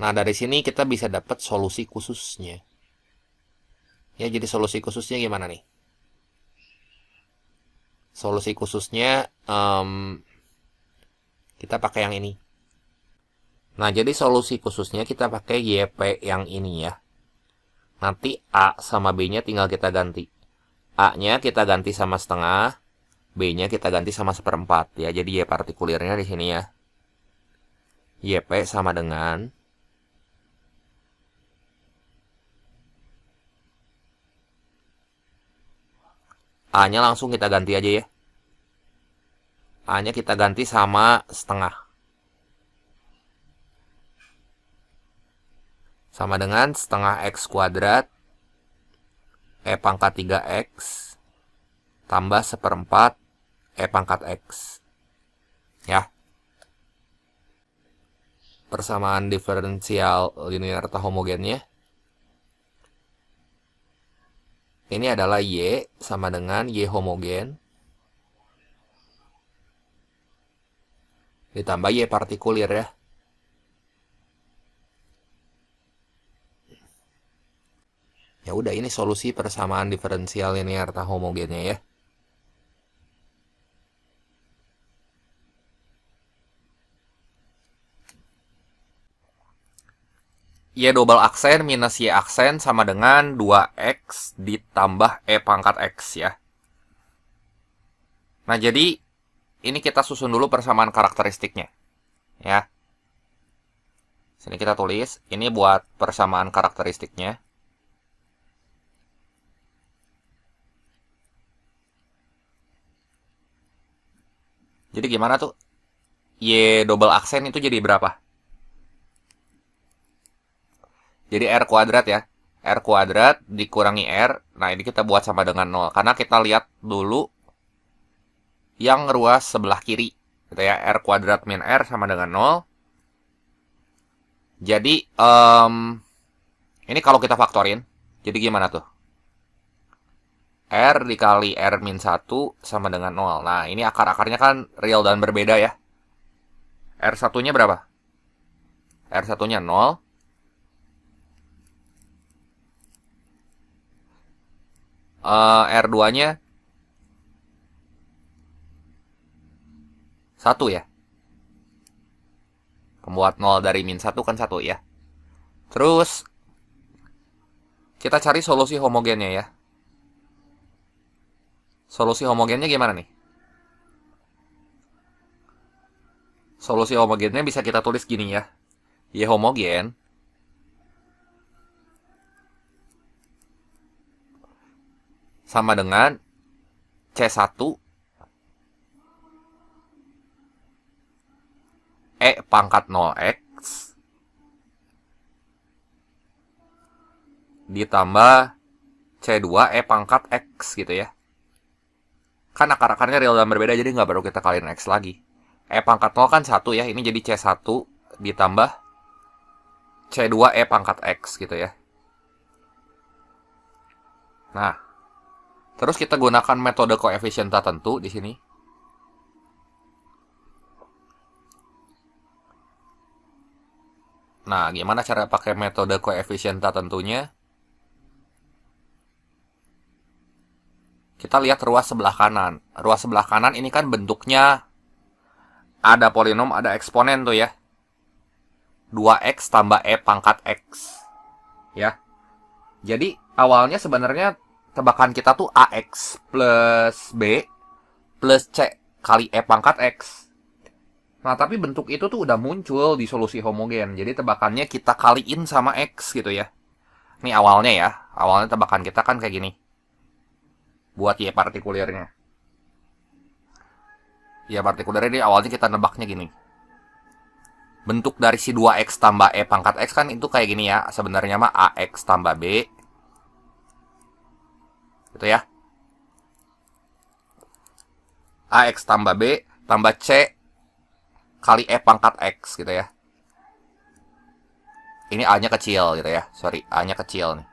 Nah dari sini kita bisa dapat solusi khususnya. Ya jadi solusi khususnya gimana nih? Solusi khususnya kita pakai yang ini. Nah jadi solusi khususnya kita pakai YP yang ini ya. Nanti A sama B-nya tinggal kita ganti. A-nya kita ganti sama setengah, B-nya kita ganti sama 1/4 ya. Jadi Y partikulirnya di sini ya. YP sama dengan A-nya langsung kita ganti aja ya. A-nya kita ganti sama setengah. Sama dengan setengah X kuadrat E pangkat 3X tambah 1/4 E pangkat X. Ya. Persamaan diferensial linear atau homogennya. Ini adalah Y sama dengan Y homogen ditambah Y partikulir ya. Ya udah ini solusi persamaan diferensial linear atau homogennya ya. Y double aksen minus Y aksen sama dengan 2X ditambah E pangkat X ya. Nah, jadi ini kita susun dulu persamaan karakteristiknya. Ya. Sini kita tulis, ini buat persamaan karakteristiknya. Jadi gimana tuh? Y double aksen itu jadi berapa? Jadi R kuadrat ya. R kuadrat dikurangi R. Nah, ini kita buat sama dengan 0. Karena kita lihat dulu yang ruas sebelah kiri. Gitu ya. R kuadrat min R sama dengan 0. Jadi, ini kalau kita faktorin. Jadi gimana tuh? R dikali R min 1 sama dengan 0. Nah, ini akar-akarnya kan real dan berbeda ya. R satunya berapa? R satunya 0. R2-nya 1 ya. Pembuat 0 dari min 1 kan 1 ya. Terus, kita cari solusi homogennya ya. Solusi homogennya gimana nih? Solusi homogennya bisa kita tulis gini ya. Y homogen sama dengan C1 E pangkat 0X ditambah C2 E pangkat X gitu ya. Kan akar-akarnya real dan berbeda, jadi nggak perlu kita kaliin X lagi. E pangkat 0 kan 1 ya, ini jadi C1 ditambah C2 E pangkat X gitu ya. Nah, terus kita gunakan metode koefisien tertentu di sini. Nah, gimana cara pakai metode koefisien tertentunya? Kita lihat ruas sebelah kanan. Ruas sebelah kanan ini kan bentuknya ada polinom, ada eksponen tuh ya. 2X tambah E pangkat X. Ya. Jadi, awalnya sebenarnya tebakan kita tuh AX plus B plus C kali E pangkat X. Nah, tapi bentuk itu tuh udah muncul di solusi homogen. Jadi, tebakannya kita kaliin sama X gitu ya. Ini awalnya ya. Awalnya tebakan kita kan kayak gini. Buat Y partikulirnya. Y partikulir ini awalnya kita nebaknya gini. Bentuk dari si 2X tambah E pangkat X kan itu kayak gini ya. Sebenarnya mah AX tambah B. Gitu ya. AX tambah B tambah C kali E pangkat X gitu ya. Ini A-nya kecil gitu ya. Sorry, A-nya kecil nih.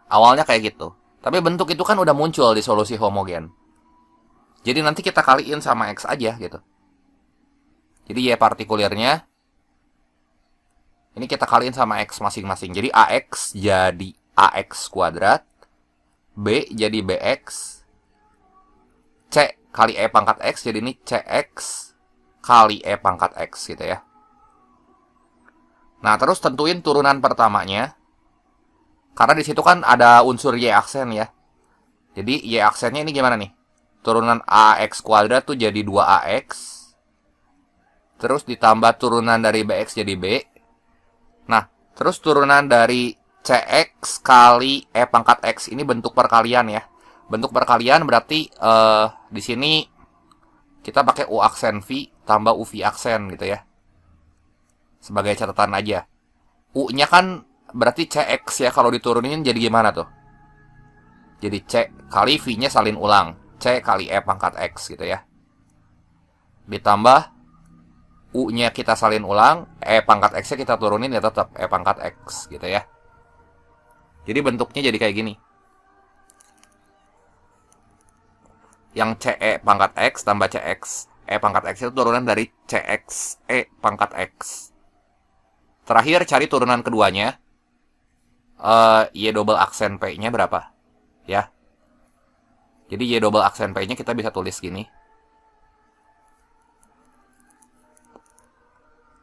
Awalnya kayak gitu. Tapi bentuk itu kan udah muncul di solusi homogen. Jadi nanti kita kaliin sama X aja gitu. Jadi Y partikulirnya ini kita kaliin sama X masing-masing. Jadi AX jadi AX kuadrat. B jadi BX. C kali E pangkat X. Jadi ini CX kali E pangkat X gitu ya. Nah, terus tentuin turunan pertamanya. Karena di situ kan ada unsur Y aksen ya. Jadi Y aksennya ini gimana nih? Turunan AX kuadrat tuh jadi 2AX. Terus ditambah turunan dari BX jadi B. Nah, terus turunan dari CX kali E pangkat X. Ini bentuk perkalian ya. Bentuk perkalian berarti di sini kita pakai U aksen V tambah UV aksen gitu ya. Sebagai catatan aja. U-nya kan berarti CX ya, kalau diturunin jadi gimana tuh? Jadi C kali V-nya salin ulang. C kali E pangkat X gitu ya. Ditambah U-nya kita salin ulang. E pangkat X-nya kita turunin ya tetap E pangkat X gitu ya. Jadi bentuknya jadi kayak gini. Yang CE pangkat X tambah CX. E pangkat X itu turunan dari CX E pangkat X. Terakhir cari turunan keduanya. Y double aksen P-nya berapa? Ya. Jadi Y double aksen P-nya kita bisa tulis gini.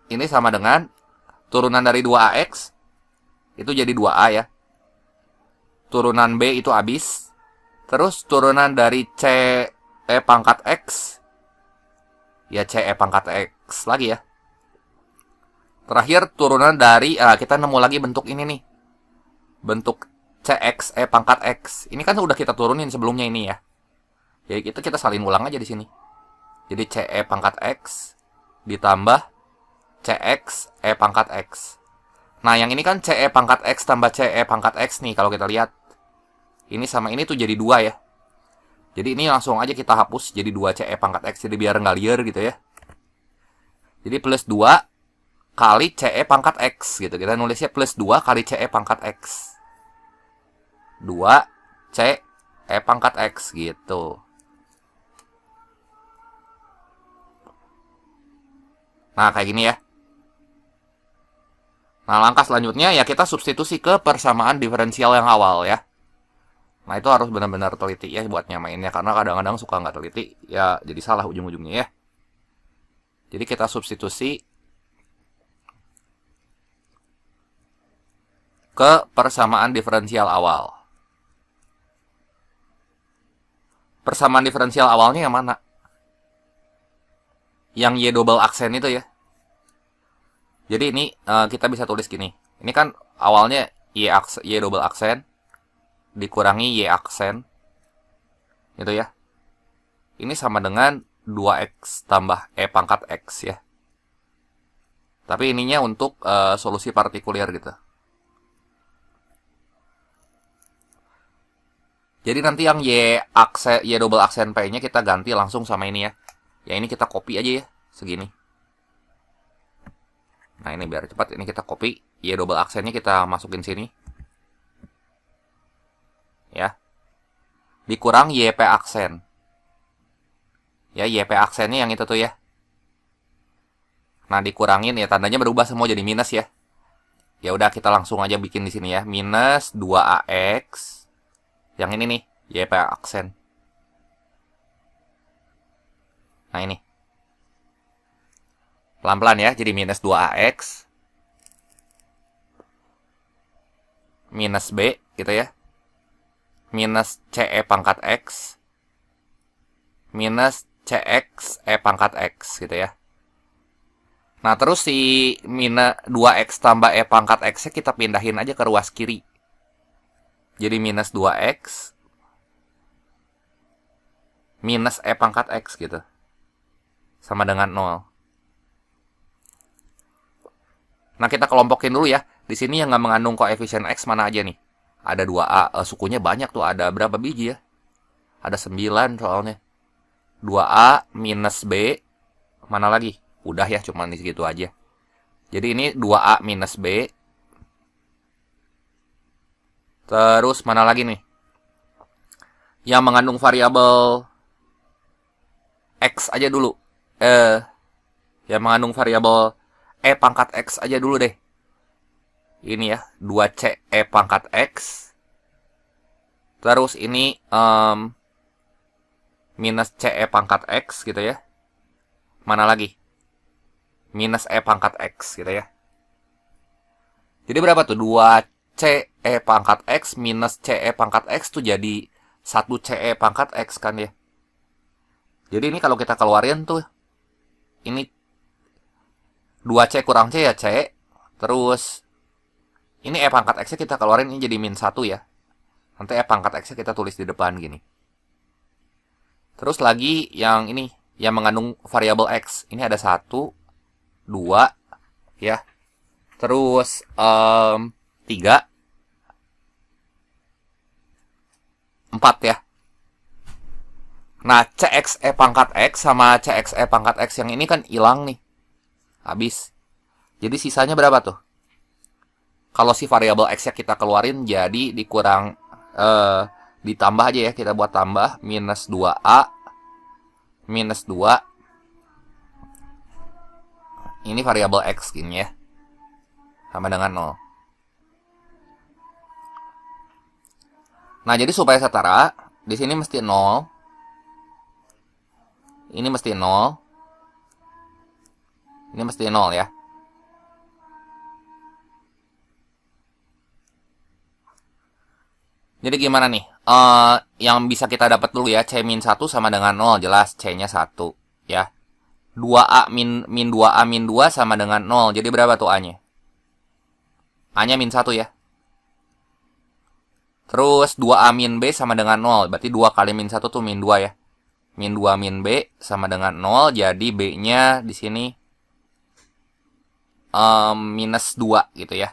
Ini sama dengan turunan dari 2AX itu jadi 2A ya. Turunan B itu habis. Terus turunan dari CE pangkat X, ya CE pangkat X lagi ya. Terakhir turunan dari, kita nemu lagi bentuk ini nih. Bentuk CXE pangkat X. Ini kan udah kita turunin sebelumnya ini ya. Jadi kita salin ulang aja di sini. Jadi CE pangkat X ditambah CX E pangkat X. Nah, yang ini kan CE pangkat X tambah CE pangkat X nih kalau kita lihat. Ini sama ini tuh jadi 2 ya. Jadi ini langsung aja kita hapus jadi 2 CE pangkat X. Jadi biar nggak liar gitu ya. Jadi plus 2 kali CE pangkat X gitu. Kita nulisnya plus 2 kali CE pangkat X. 2 CE pangkat X gitu. Nah, kayak gini ya. Nah, langkah selanjutnya ya kita substitusi ke persamaan diferensial yang awal ya. Nah, itu harus benar-benar teliti ya buat nyamainnya. Karena kadang-kadang suka nggak teliti, ya jadi salah ujung-ujungnya ya. Jadi kita substitusi ke persamaan diferensial awal. Persamaan diferensial awalnya yang mana? Yang Y double aksen itu ya. Jadi ini kita bisa tulis gini. Ini kan awalnya Y double aksen dikurangi Y aksen. Gitu ya. Ini sama dengan 2X tambah E pangkat X ya. Tapi ininya untuk solusi partikulier gitu. Jadi nanti yang Y double aksen P-nya kita ganti langsung sama ini ya. Ya ini kita copy aja ya, segini. Nah ini biar cepat, ini kita copy. Y double aksennya kita masukin sini. Ya. Dikurang YP aksen. Ya, YP aksennya yang itu tuh ya. Nah, dikurangin ya, tandanya berubah semua jadi minus ya. Ya udah kita langsung aja bikin di sini ya. Minus 2AX. Yang ini nih, YP aksen. Nah, ini. Pelan-pelan ya, jadi minus 2AX. Minus B, gitu ya. Minus CE pangkat X. Minus CX E pangkat X, gitu ya. Nah, terus si minus 2X tambah E pangkat X-nya kita pindahin aja ke ruas kiri. Jadi minus 2X minus E pangkat X gitu. Sama dengan 0. Nah, kita kelompokin dulu ya. Di sini yang nggak mengandung koefisien X mana aja nih? Ada 2A. Sukunya banyak tuh. Ada berapa biji ya? Ada 9 soalnya. 2A minus B. Mana lagi? Udah ya, cuma di segitu aja. Jadi ini 2A minus B. Terus mana lagi nih? Yang mengandung variabel X aja dulu. Yang mengandung variabel E pangkat X aja dulu deh. Ini ya, 2C E pangkat X. Terus ini minus CE pangkat X gitu ya. Mana lagi? Minus E pangkat X gitu ya. Jadi berapa tuh? 2CE pangkat X minus CE pangkat X tuh jadi 1CE pangkat X kan ya. Jadi ini kalau kita keluarin tuh, ini 2C kurang C ya C. Terus ini E pangkat X-nya kita keluarin, ini jadi min 1 ya. Nanti E pangkat X-nya kita tulis di depan gini. Terus lagi yang ini, yang mengandung variabel X. Ini ada 1, 2, ya. Terus 3, 4 ya. Nah, CX E pangkat X sama CX E pangkat X yang ini kan hilang nih. Habis. Jadi sisanya berapa tuh? Kalau si variabel X-nya kita keluarin, jadi dikurang ditambah aja ya, kita buat tambah minus 2A minus 2. Ini variabel X gini ya. Sama dengan 0. Nah, jadi supaya setara, di sini mesti 0. Ini mesti 0. Ini mesti 0 ya. Jadi gimana nih? Yang bisa kita dapat dulu ya, C-1 sama dengan 0, jelas C-nya 1 ya. 2A min 2A min 2 sama dengan 0. Jadi berapa tuh A-nya? A-nya min 1 ya. Terus 2A min B sama dengan 0. Berarti 2 kali min 1 tuh min 2 ya. Min 2 min B sama dengan 0. Jadi B-nya di sini minus 2 gitu ya.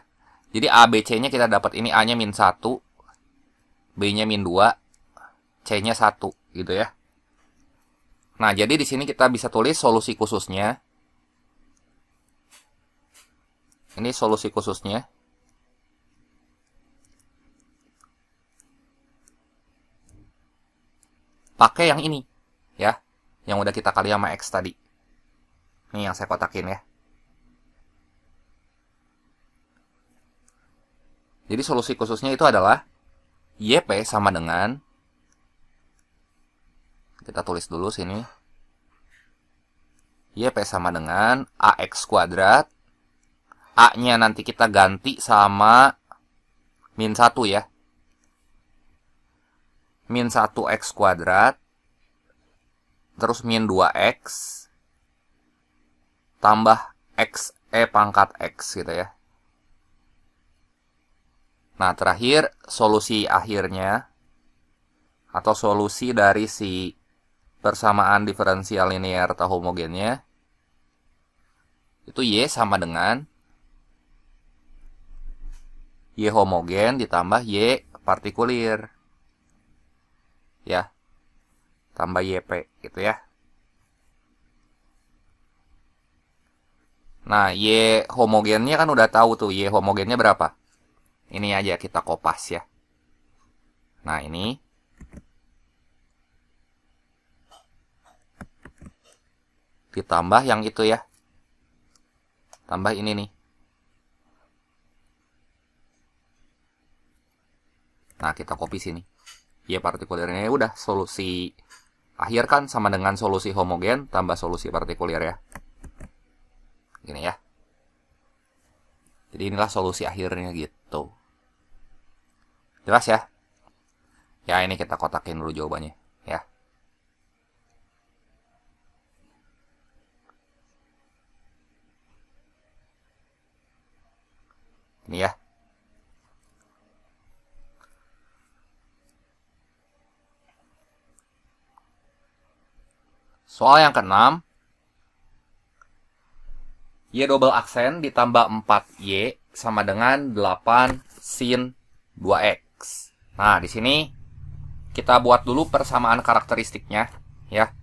Jadi A, B, C-nya kita dapat ini. A-nya min 1. B-nya min 2. C-nya 1 gitu ya. Nah, jadi di sini kita bisa tulis solusi khususnya. Ini solusi khususnya. Pakai yang ini ya, yang udah kita kali sama X tadi. Ini yang saya kotakin ya. Jadi solusi khususnya itu adalah YP sama dengan, kita tulis dulu sini, YP sama dengan AX kuadrat. A-nya nanti kita ganti sama min 1 ya. Min 1X kuadrat. Terus min 2X. Tambah X, pangkat X gitu ya. Nah, terakhir solusi akhirnya, atau solusi dari si persamaan diferensial linear atau homogennya, itu Y sama dengan Y homogen ditambah Y partikulir. Ya. Tambah YP gitu ya. Nah, Y homogennya kan udah tahu tuh. Y homogennya berapa? Ini aja kita kopas ya. Nah, ini. Ditambah yang itu ya. Tambah ini nih. Nah, kita copy sini. Y partikulirnya udah solusi akhir kan sama dengan solusi homogen tambah solusi partikulir ya. Gini ya. Jadi inilah solusi akhirnya gitu. Jelas ya? Ya, ini kita kotakin dulu jawabannya ya. Ini ya. Soal yang ke-6, Y double aksen ditambah 4Y sama dengan 8 sin 2X. Nah, di sini kita buat dulu persamaan karakteristiknya ya.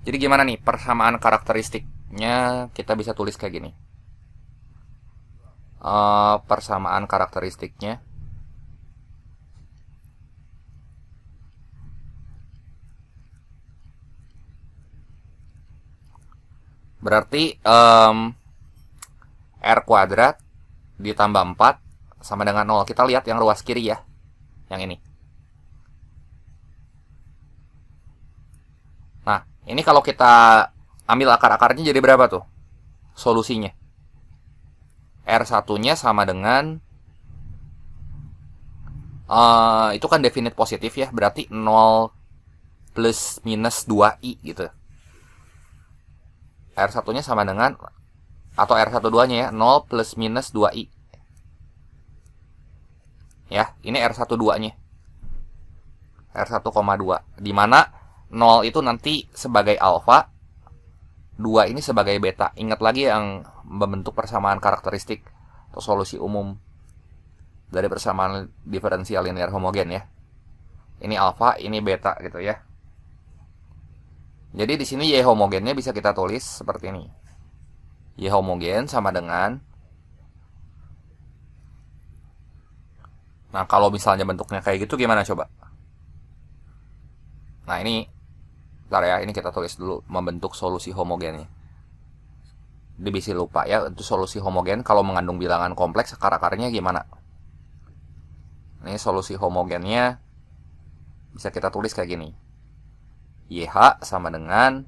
Jadi gimana nih persamaan karakteristiknya? Kita bisa tulis kayak gini. Persamaan karakteristiknya berarti R kuadrat ditambah 4 sama dengan 0. Kita lihat yang ruas kiri ya. Yang ini. Nah, ini kalau kita ambil akar-akarnya jadi berapa tuh? Solusinya. R1-nya sama dengan itu kan definite positif ya. Berarti 0 plus minus 2I gitu. R1-nya sama dengan, atau R12-nya ya, 0 plus minus 2I. Ya, ini R12-nya. R1,2. Dimana 0 itu nanti sebagai alfa, 2 ini sebagai beta. Ingat lagi yang membentuk persamaan karakteristik atau solusi umum dari persamaan diferensial linear homogen ya. Ini alfa, ini beta gitu ya. Jadi di sini Y homogennya bisa kita tulis seperti ini. Y homogen sama dengan, nah kalau misalnya bentuknya kayak gitu gimana coba? Nah ini, bentar ya, ini kita tulis dulu membentuk solusi homogennya. Dia bisa lupa ya, itu solusi homogen kalau mengandung bilangan kompleks akar-akarnya gimana? Ini solusi homogennya bisa kita tulis kayak gini. YH sama dengan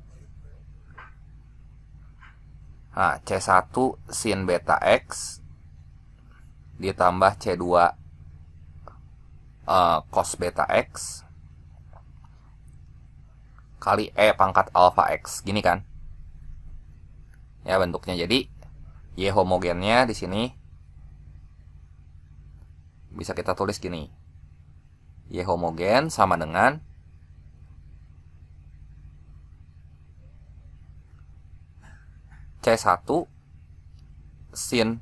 C1 sin beta X ditambah C2 cos beta X kali E pangkat alpha X. Gini kan. Ya bentuknya. Jadi Y homogennya di sini bisa kita tulis gini. Y homogen sama dengan C1 sin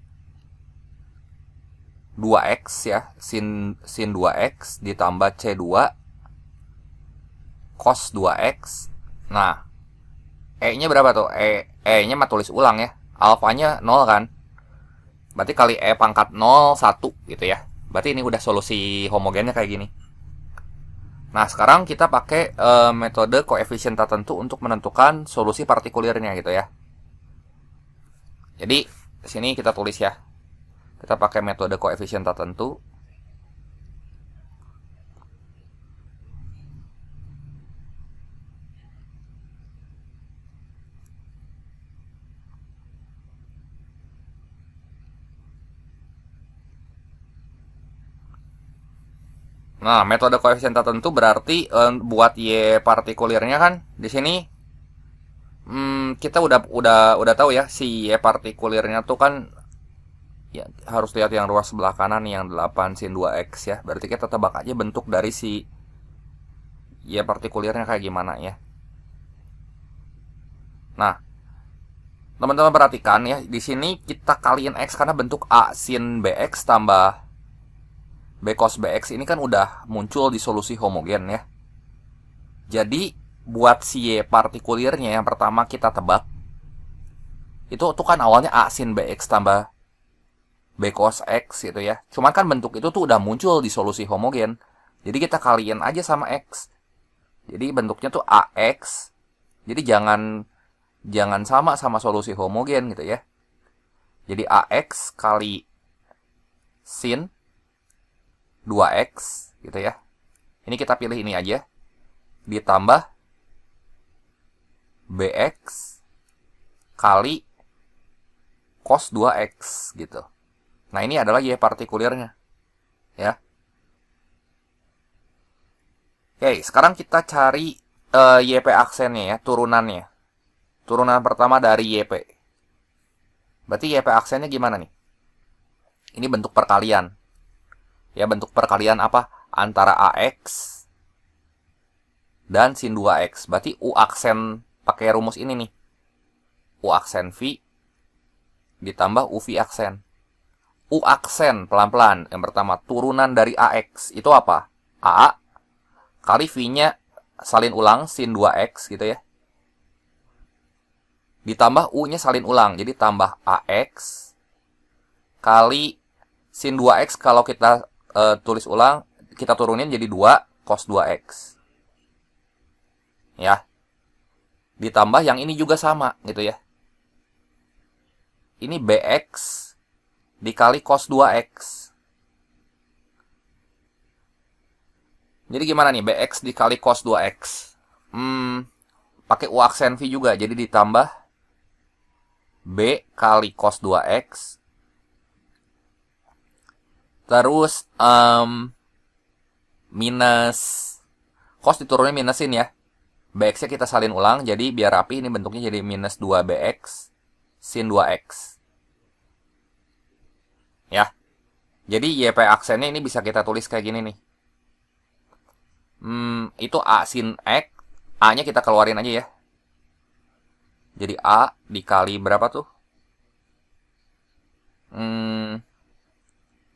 2X ya, sin 2X ditambah C2 cos 2X. Nah, E-nya berapa tuh? E-nya mah tulis ulang ya. Alfanya 0 kan? Berarti kali E pangkat 0, 1 gitu ya. Berarti ini udah solusi homogennya kayak gini. Nah, sekarang kita pakai metode koefisien tertentu untuk menentukan solusi partikulirnya gitu ya. Jadi, sini kita tulis ya. Kita pakai metode koefisien tertentu. Nah, metode koefisien tertentu berarti buat Y partikulirnya kan di sini kita udah tahu ya si Y partikulirnya tuh kan ya harus lihat yang ruas sebelah kanan nih, yang 8 sin 2X ya. Berarti kita tebak aja bentuk dari si Y partikulirnya kayak gimana ya. Nah, teman-teman perhatikan ya, di sini kita kaliin X karena bentuk A sin BX tambah B cos BX ini kan udah muncul di solusi homogen ya. Jadi buat si Y partikulirnya yang pertama kita tebak itu tuh kan awalnya A sin BX tambah B cos X gitu ya. Cuman kan bentuk itu tuh udah muncul di solusi homogen. Jadi kita kaliin aja sama X. Jadi bentuknya tuh AX. Jadi jangan sama solusi homogen gitu ya. Jadi AX kali sin 2X gitu ya. Ini kita pilih ini aja. Ditambah BX kali cos 2X gitu. Nah, ini adalah Y partikulirnya. Ya. Oke, sekarang kita cari YP aksennya ya, turunannya. Turunan pertama dari YP. Berarti YP aksennya gimana nih? Ini bentuk perkalian. Ya, bentuk perkalian apa? Antara AX dan sin 2X. Berarti U aksen pakai rumus ini nih. U aksen V ditambah UV aksen. U aksen pelan-pelan. Yang pertama, turunan dari AX. Itu apa? A kali V-nya salin ulang sin 2X gitu ya. Ditambah U-nya salin ulang. Jadi tambah AX kali sin 2X kalau kita tulis ulang, kita turunin jadi 2 cos 2X. Ya. Ditambah yang ini juga sama gitu ya. Ini BX dikali cos 2X. Jadi gimana nih BX dikali cos 2X? Pakai U aksen V juga. Jadi ditambah B kali cos 2X. Terus minus cos diturunin minusin ya. BX-nya kita salin ulang. Jadi biar rapi ini bentuknya jadi minus 2BX sin 2X. Ya. Jadi YP aksennya ini bisa kita tulis kayak gini nih. Itu A sin X. A-nya kita keluarin aja ya. Jadi A dikali berapa tuh?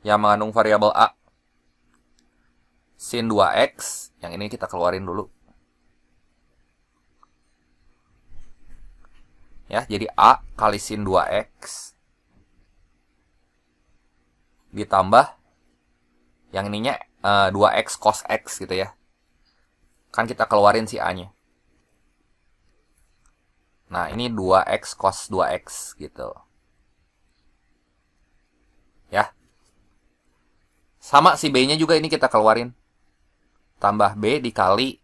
Yang mengandung variabel A. Sin 2X. Yang ini kita keluarin dulu. Ya, jadi A kali sin 2X. Ditambah yang ininya 2X cos X gitu ya. Kan kita keluarin si A-nya. Nah, ini 2X cos 2X gitu. Ya. Sama si B-nya juga ini kita keluarin. Tambah B dikali.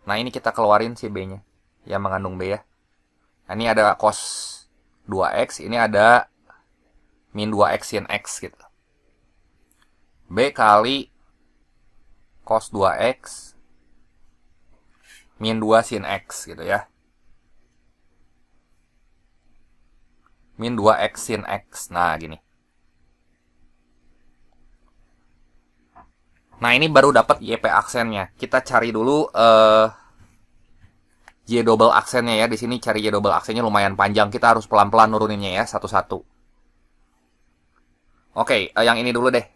Nah, ini kita keluarin si B-nya. Yang mengandung B ya. Nah, ini ada cos 2X. Ini ada min 2X sin X gitu. B kali cos 2x min 2 sin x gitu ya. Min 2x sin x. Nah, gini. Nah, ini baru dapat YP aksennya. Kita cari dulu Y double aksennya ya. Di sini cari Y double aksennya lumayan panjang. Kita harus pelan-pelan nuruninnya ya, satu-satu. Oke, yang ini dulu deh.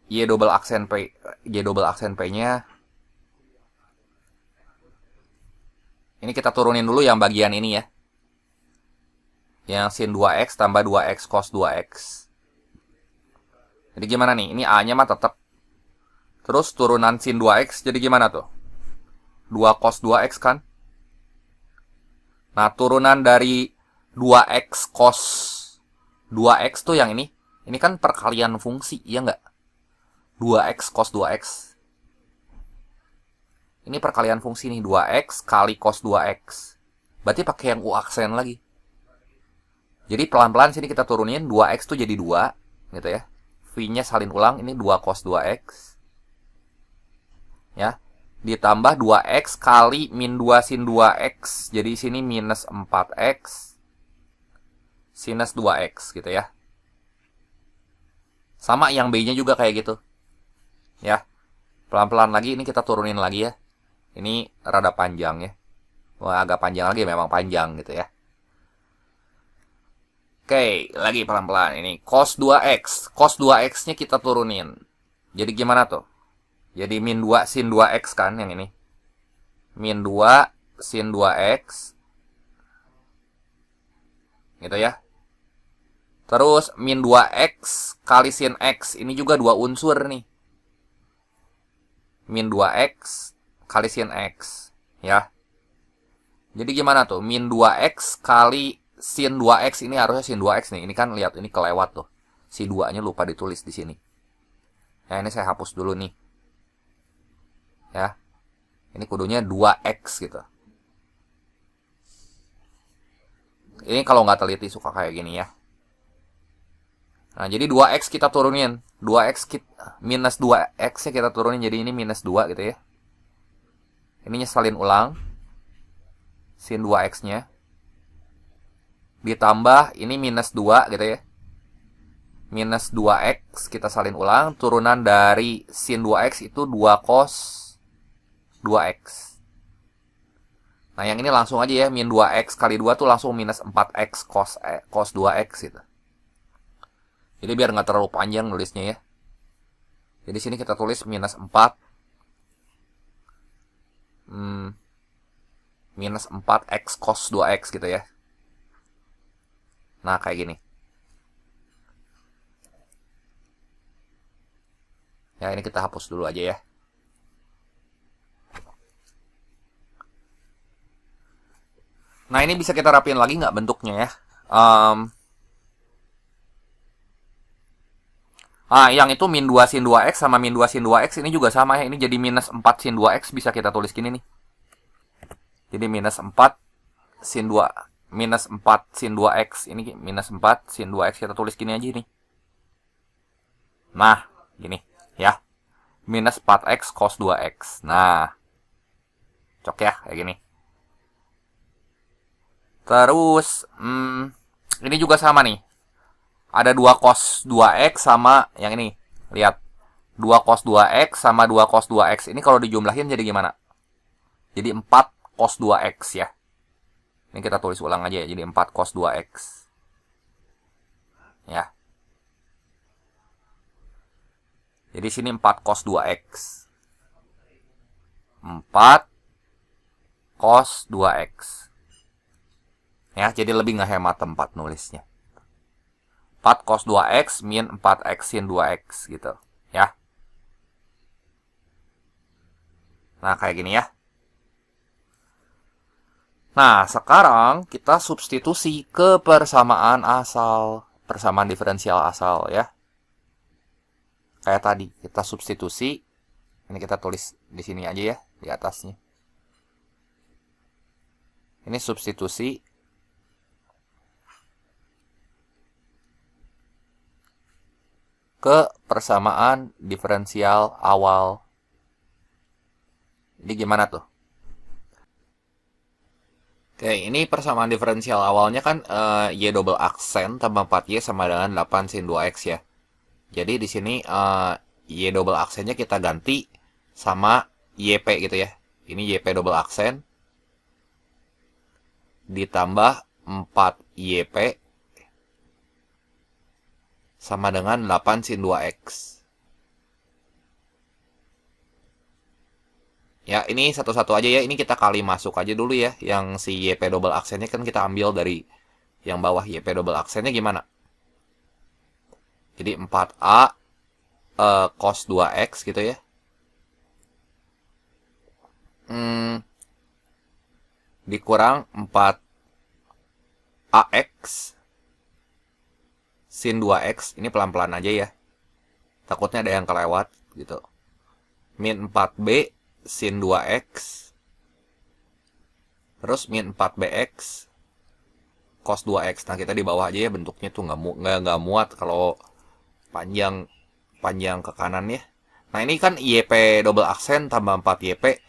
Y double aksen P-nya. Ini kita turunin dulu yang bagian ini ya. Yang sin 2x tambah 2x cos 2x. Jadi gimana nih? Ini A-nya mah tetap. Terus turunan sin 2x jadi gimana tuh? 2 cos 2x kan? Nah, turunan dari 2x cos 2x tuh yang ini. Ini kan perkalian fungsi, iya nggak? 2x cos 2x. Ini perkalian fungsi nih, 2x kali cos 2x. Berarti pakai yang U aksen lagi. Jadi pelan-pelan sini kita turunin, 2x tuh jadi 2, gitu ya. V-nya salin ulang, ini 2 cos 2x. Ya, ditambah 2x kali min 2 sin 2x. Jadi sini minus 4x sinus 2x gitu ya. Sama yang B-nya juga kayak gitu. Ya, pelan-pelan lagi, ini kita turunin lagi ya. Ini rada panjang ya. Wah, agak panjang lagi, memang panjang gitu ya. Oke, lagi pelan-pelan. Ini cos 2x. Cos 2x-nya kita turunin. Jadi gimana tuh? Jadi min 2 sin 2x kan yang ini. Min 2 sin 2x. Gitu ya. Terus min 2x kali sin x. Ini juga dua unsur nih. Min 2x kali sin x. Ya. Jadi gimana tuh? Min 2x kali sin 2x. Ini harusnya sin 2x nih. Ini kan lihat, ini kelewat tuh. Si 2-nya lupa ditulis di sini. Ya, ini saya hapus dulu nih. Ya. Ini kudunya 2x gitu. Ini kalau nggak teliti suka kayak gini ya. Nah, jadi 2x kita turunin. 2x minus 2x-nya kita turunin. Jadi ini minus 2 gitu ya. Ininya salin ulang. Sin 2x-nya. Ditambah ini minus 2 gitu ya. Minus 2x kita salin ulang. Turunan dari sin 2x itu 2 cos 2x. Nah, yang ini langsung aja ya. Min 2x kali 2 tuh langsung minus 4x cos 2x gitu. Jadi biar nggak terlalu panjang nulisnya ya. Jadi sini kita tulis minus 4. Minus 4x cos 2x gitu ya. Nah, kayak gini. Ya, ini kita hapus dulu aja ya. Nah, ini bisa kita rapiin lagi nggak bentuknya ya? Yang itu min 2 sin 2x sama min 2 sin 2x ini juga sama ya. Ini jadi minus 4 sin 2x bisa kita tulis gini nih. Jadi minus 4 sin 2 minus 4 sin 2x. Ini minus 4 sin 2x kita tulis gini aja nih. Nah, gini ya. Minus 4x cos 2x. Nah, cok ya kayak gini. Terus ini juga sama nih. Ada 2 cos 2x sama yang ini. Lihat. 2 cos 2x sama 2 cos 2x. Ini kalau dijumlahin jadi gimana? Jadi 4 cos 2x ya. Ini kita tulis ulang aja ya. Jadi 4 cos 2x. Ya. Jadi sini 4 cos 2x. 4 cos 2x. Ya, jadi lebih ngehemat tempat nulisnya. 4 cos 2x min 4x sin 2x gitu. Ya. Nah, kayak gini ya. Nah, sekarang kita substitusi ke persamaan asal. Persamaan diferensial asal ya. Kayak tadi, kita substitusi. Ini kita tulis di sini aja ya, di atasnya. Ini substitusi ke persamaan diferensial awal Jadi gimana tuh? Oke, ini persamaan diferensial awalnya kan Y double aksen tambah 4Y sama dengan 8 sin 2X ya. Jadi di sini Y double aksennya kita ganti sama YP gitu ya. Ini YP double aksen ditambah 4YP sama dengan 8 sin 2X. Ya, ini satu-satu aja ya. Ini kita kali masuk aja dulu ya. Yang si YP double aksennya kan kita ambil dari yang bawah. YP double aksennya gimana? Jadi 4A cos 2X gitu ya. Dikurang 4AX sin 2X. Ini pelan-pelan aja ya. Takutnya ada yang kelewat gitu. Min 4B sin 2X. Terus min 4BX cos 2X. Nah, kita di bawah aja ya, bentuknya tuh nggak muat kalau panjang ke kanan ya. Nah, ini kan YP double aksen tambah 4YP.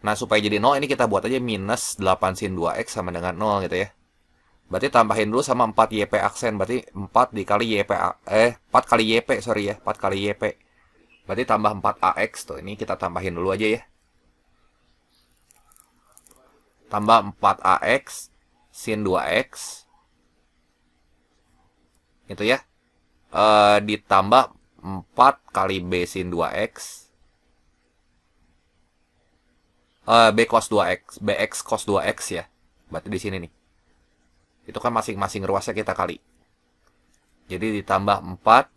Nah, supaya jadi 0 ini kita buat aja minus 8 sin 2X sama dengan 0 gitu ya. Berarti tambahin dulu sama 4YP aksen. Berarti 4 dikali YP 4 kali YP, sorry ya, 4 kali YP. Berarti tambah 4AX tuh. Ini kita tambahin dulu aja ya. Tambah 4AX sin 2X. Gitu ya. Ditambah 4 kali B sin 2X. B cos 2X. BX cos 2X ya. Berarti di sini nih. Itu kan masing-masing ruasnya kita kali. Jadi ditambah 4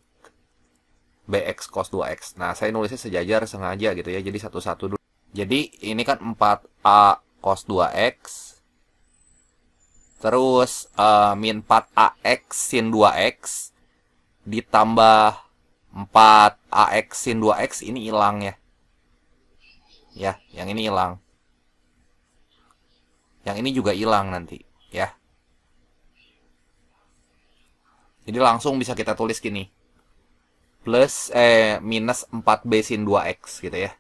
BX cos 2X. Nah, saya nulisnya sejajar sengaja gitu ya. Jadi satu-satu dulu. Jadi ini kan 4A cos 2X. Terus min 4AX sin 2X. Ditambah 4AX sin 2X. Ini hilang ya. Ya, yang ini hilang. Yang ini juga hilang nanti. Ya. Jadi langsung bisa kita tulis gini. Plus minus 4B sin 2X gitu ya.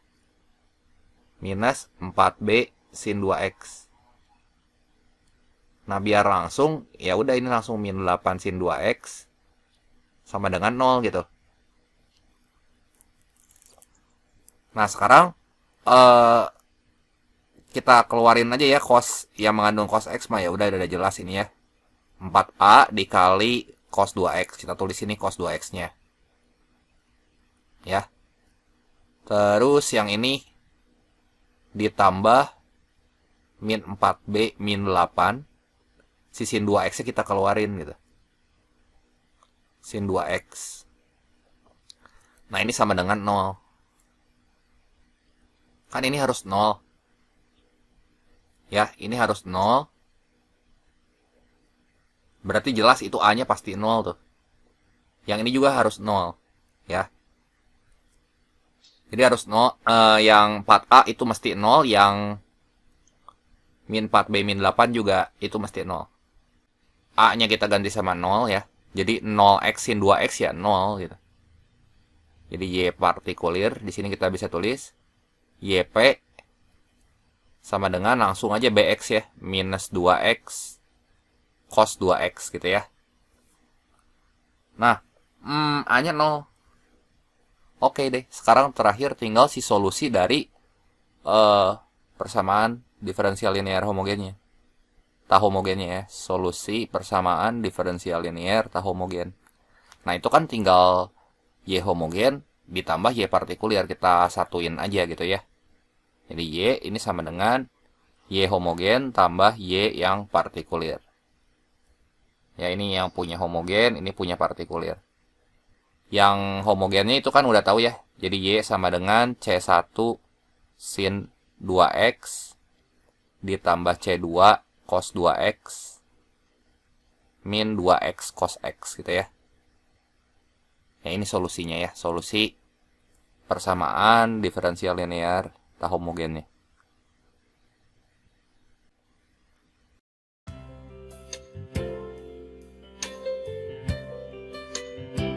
Minus 4B sin 2X. Nah, biar langsung ya udah ini langsung min 8 sin 2X sama dengan 0 gitu. Nah, sekarang kita keluarin aja ya cos yang mengandung cos X mah ya udah jelas ini ya. 4A dikali cos 2X. Kita tulis ini cos 2X-nya. Ya. Terus yang ini ditambah min 4B min 8. Si sin 2X-nya kita keluarin gitu. Sin 2X. Nah, ini sama dengan 0. Kan ini harus 0. Ya, ini harus 0. Berarti jelas itu A-nya pasti 0 tuh. Yang ini juga harus 0. Ya. Jadi harus 0. Yang 4A itu mesti 0. Yang min 4B min 8 juga itu mesti 0. A-nya kita ganti sama 0 ya. Jadi 0X sin 2X ya 0 gitu. Jadi Y partikulir. Di sini kita bisa tulis YP sama dengan langsung aja BX ya. Minus 2X cos 2X gitu ya. Nah, A-nya 0. Oke deh. Sekarang terakhir tinggal si solusi dari persamaan diferensial linear homogennya. Tak homogennya ya. Solusi persamaan diferensial linear tak homogen. Nah, itu kan tinggal Y homogen ditambah Y partikulir. Kita satuin aja gitu ya. Jadi Y ini sama dengan Y homogen tambah Y yang partikulir. Ya, ini yang punya homogen, ini punya partikulir. Yang homogennya itu kan udah tahu ya. Jadi Y sama dengan C1 sin 2X ditambah C2 cos 2X min 2X cos X gitu ya. Ya, ini solusinya ya. Solusi persamaan diferensial linear tak homogennya.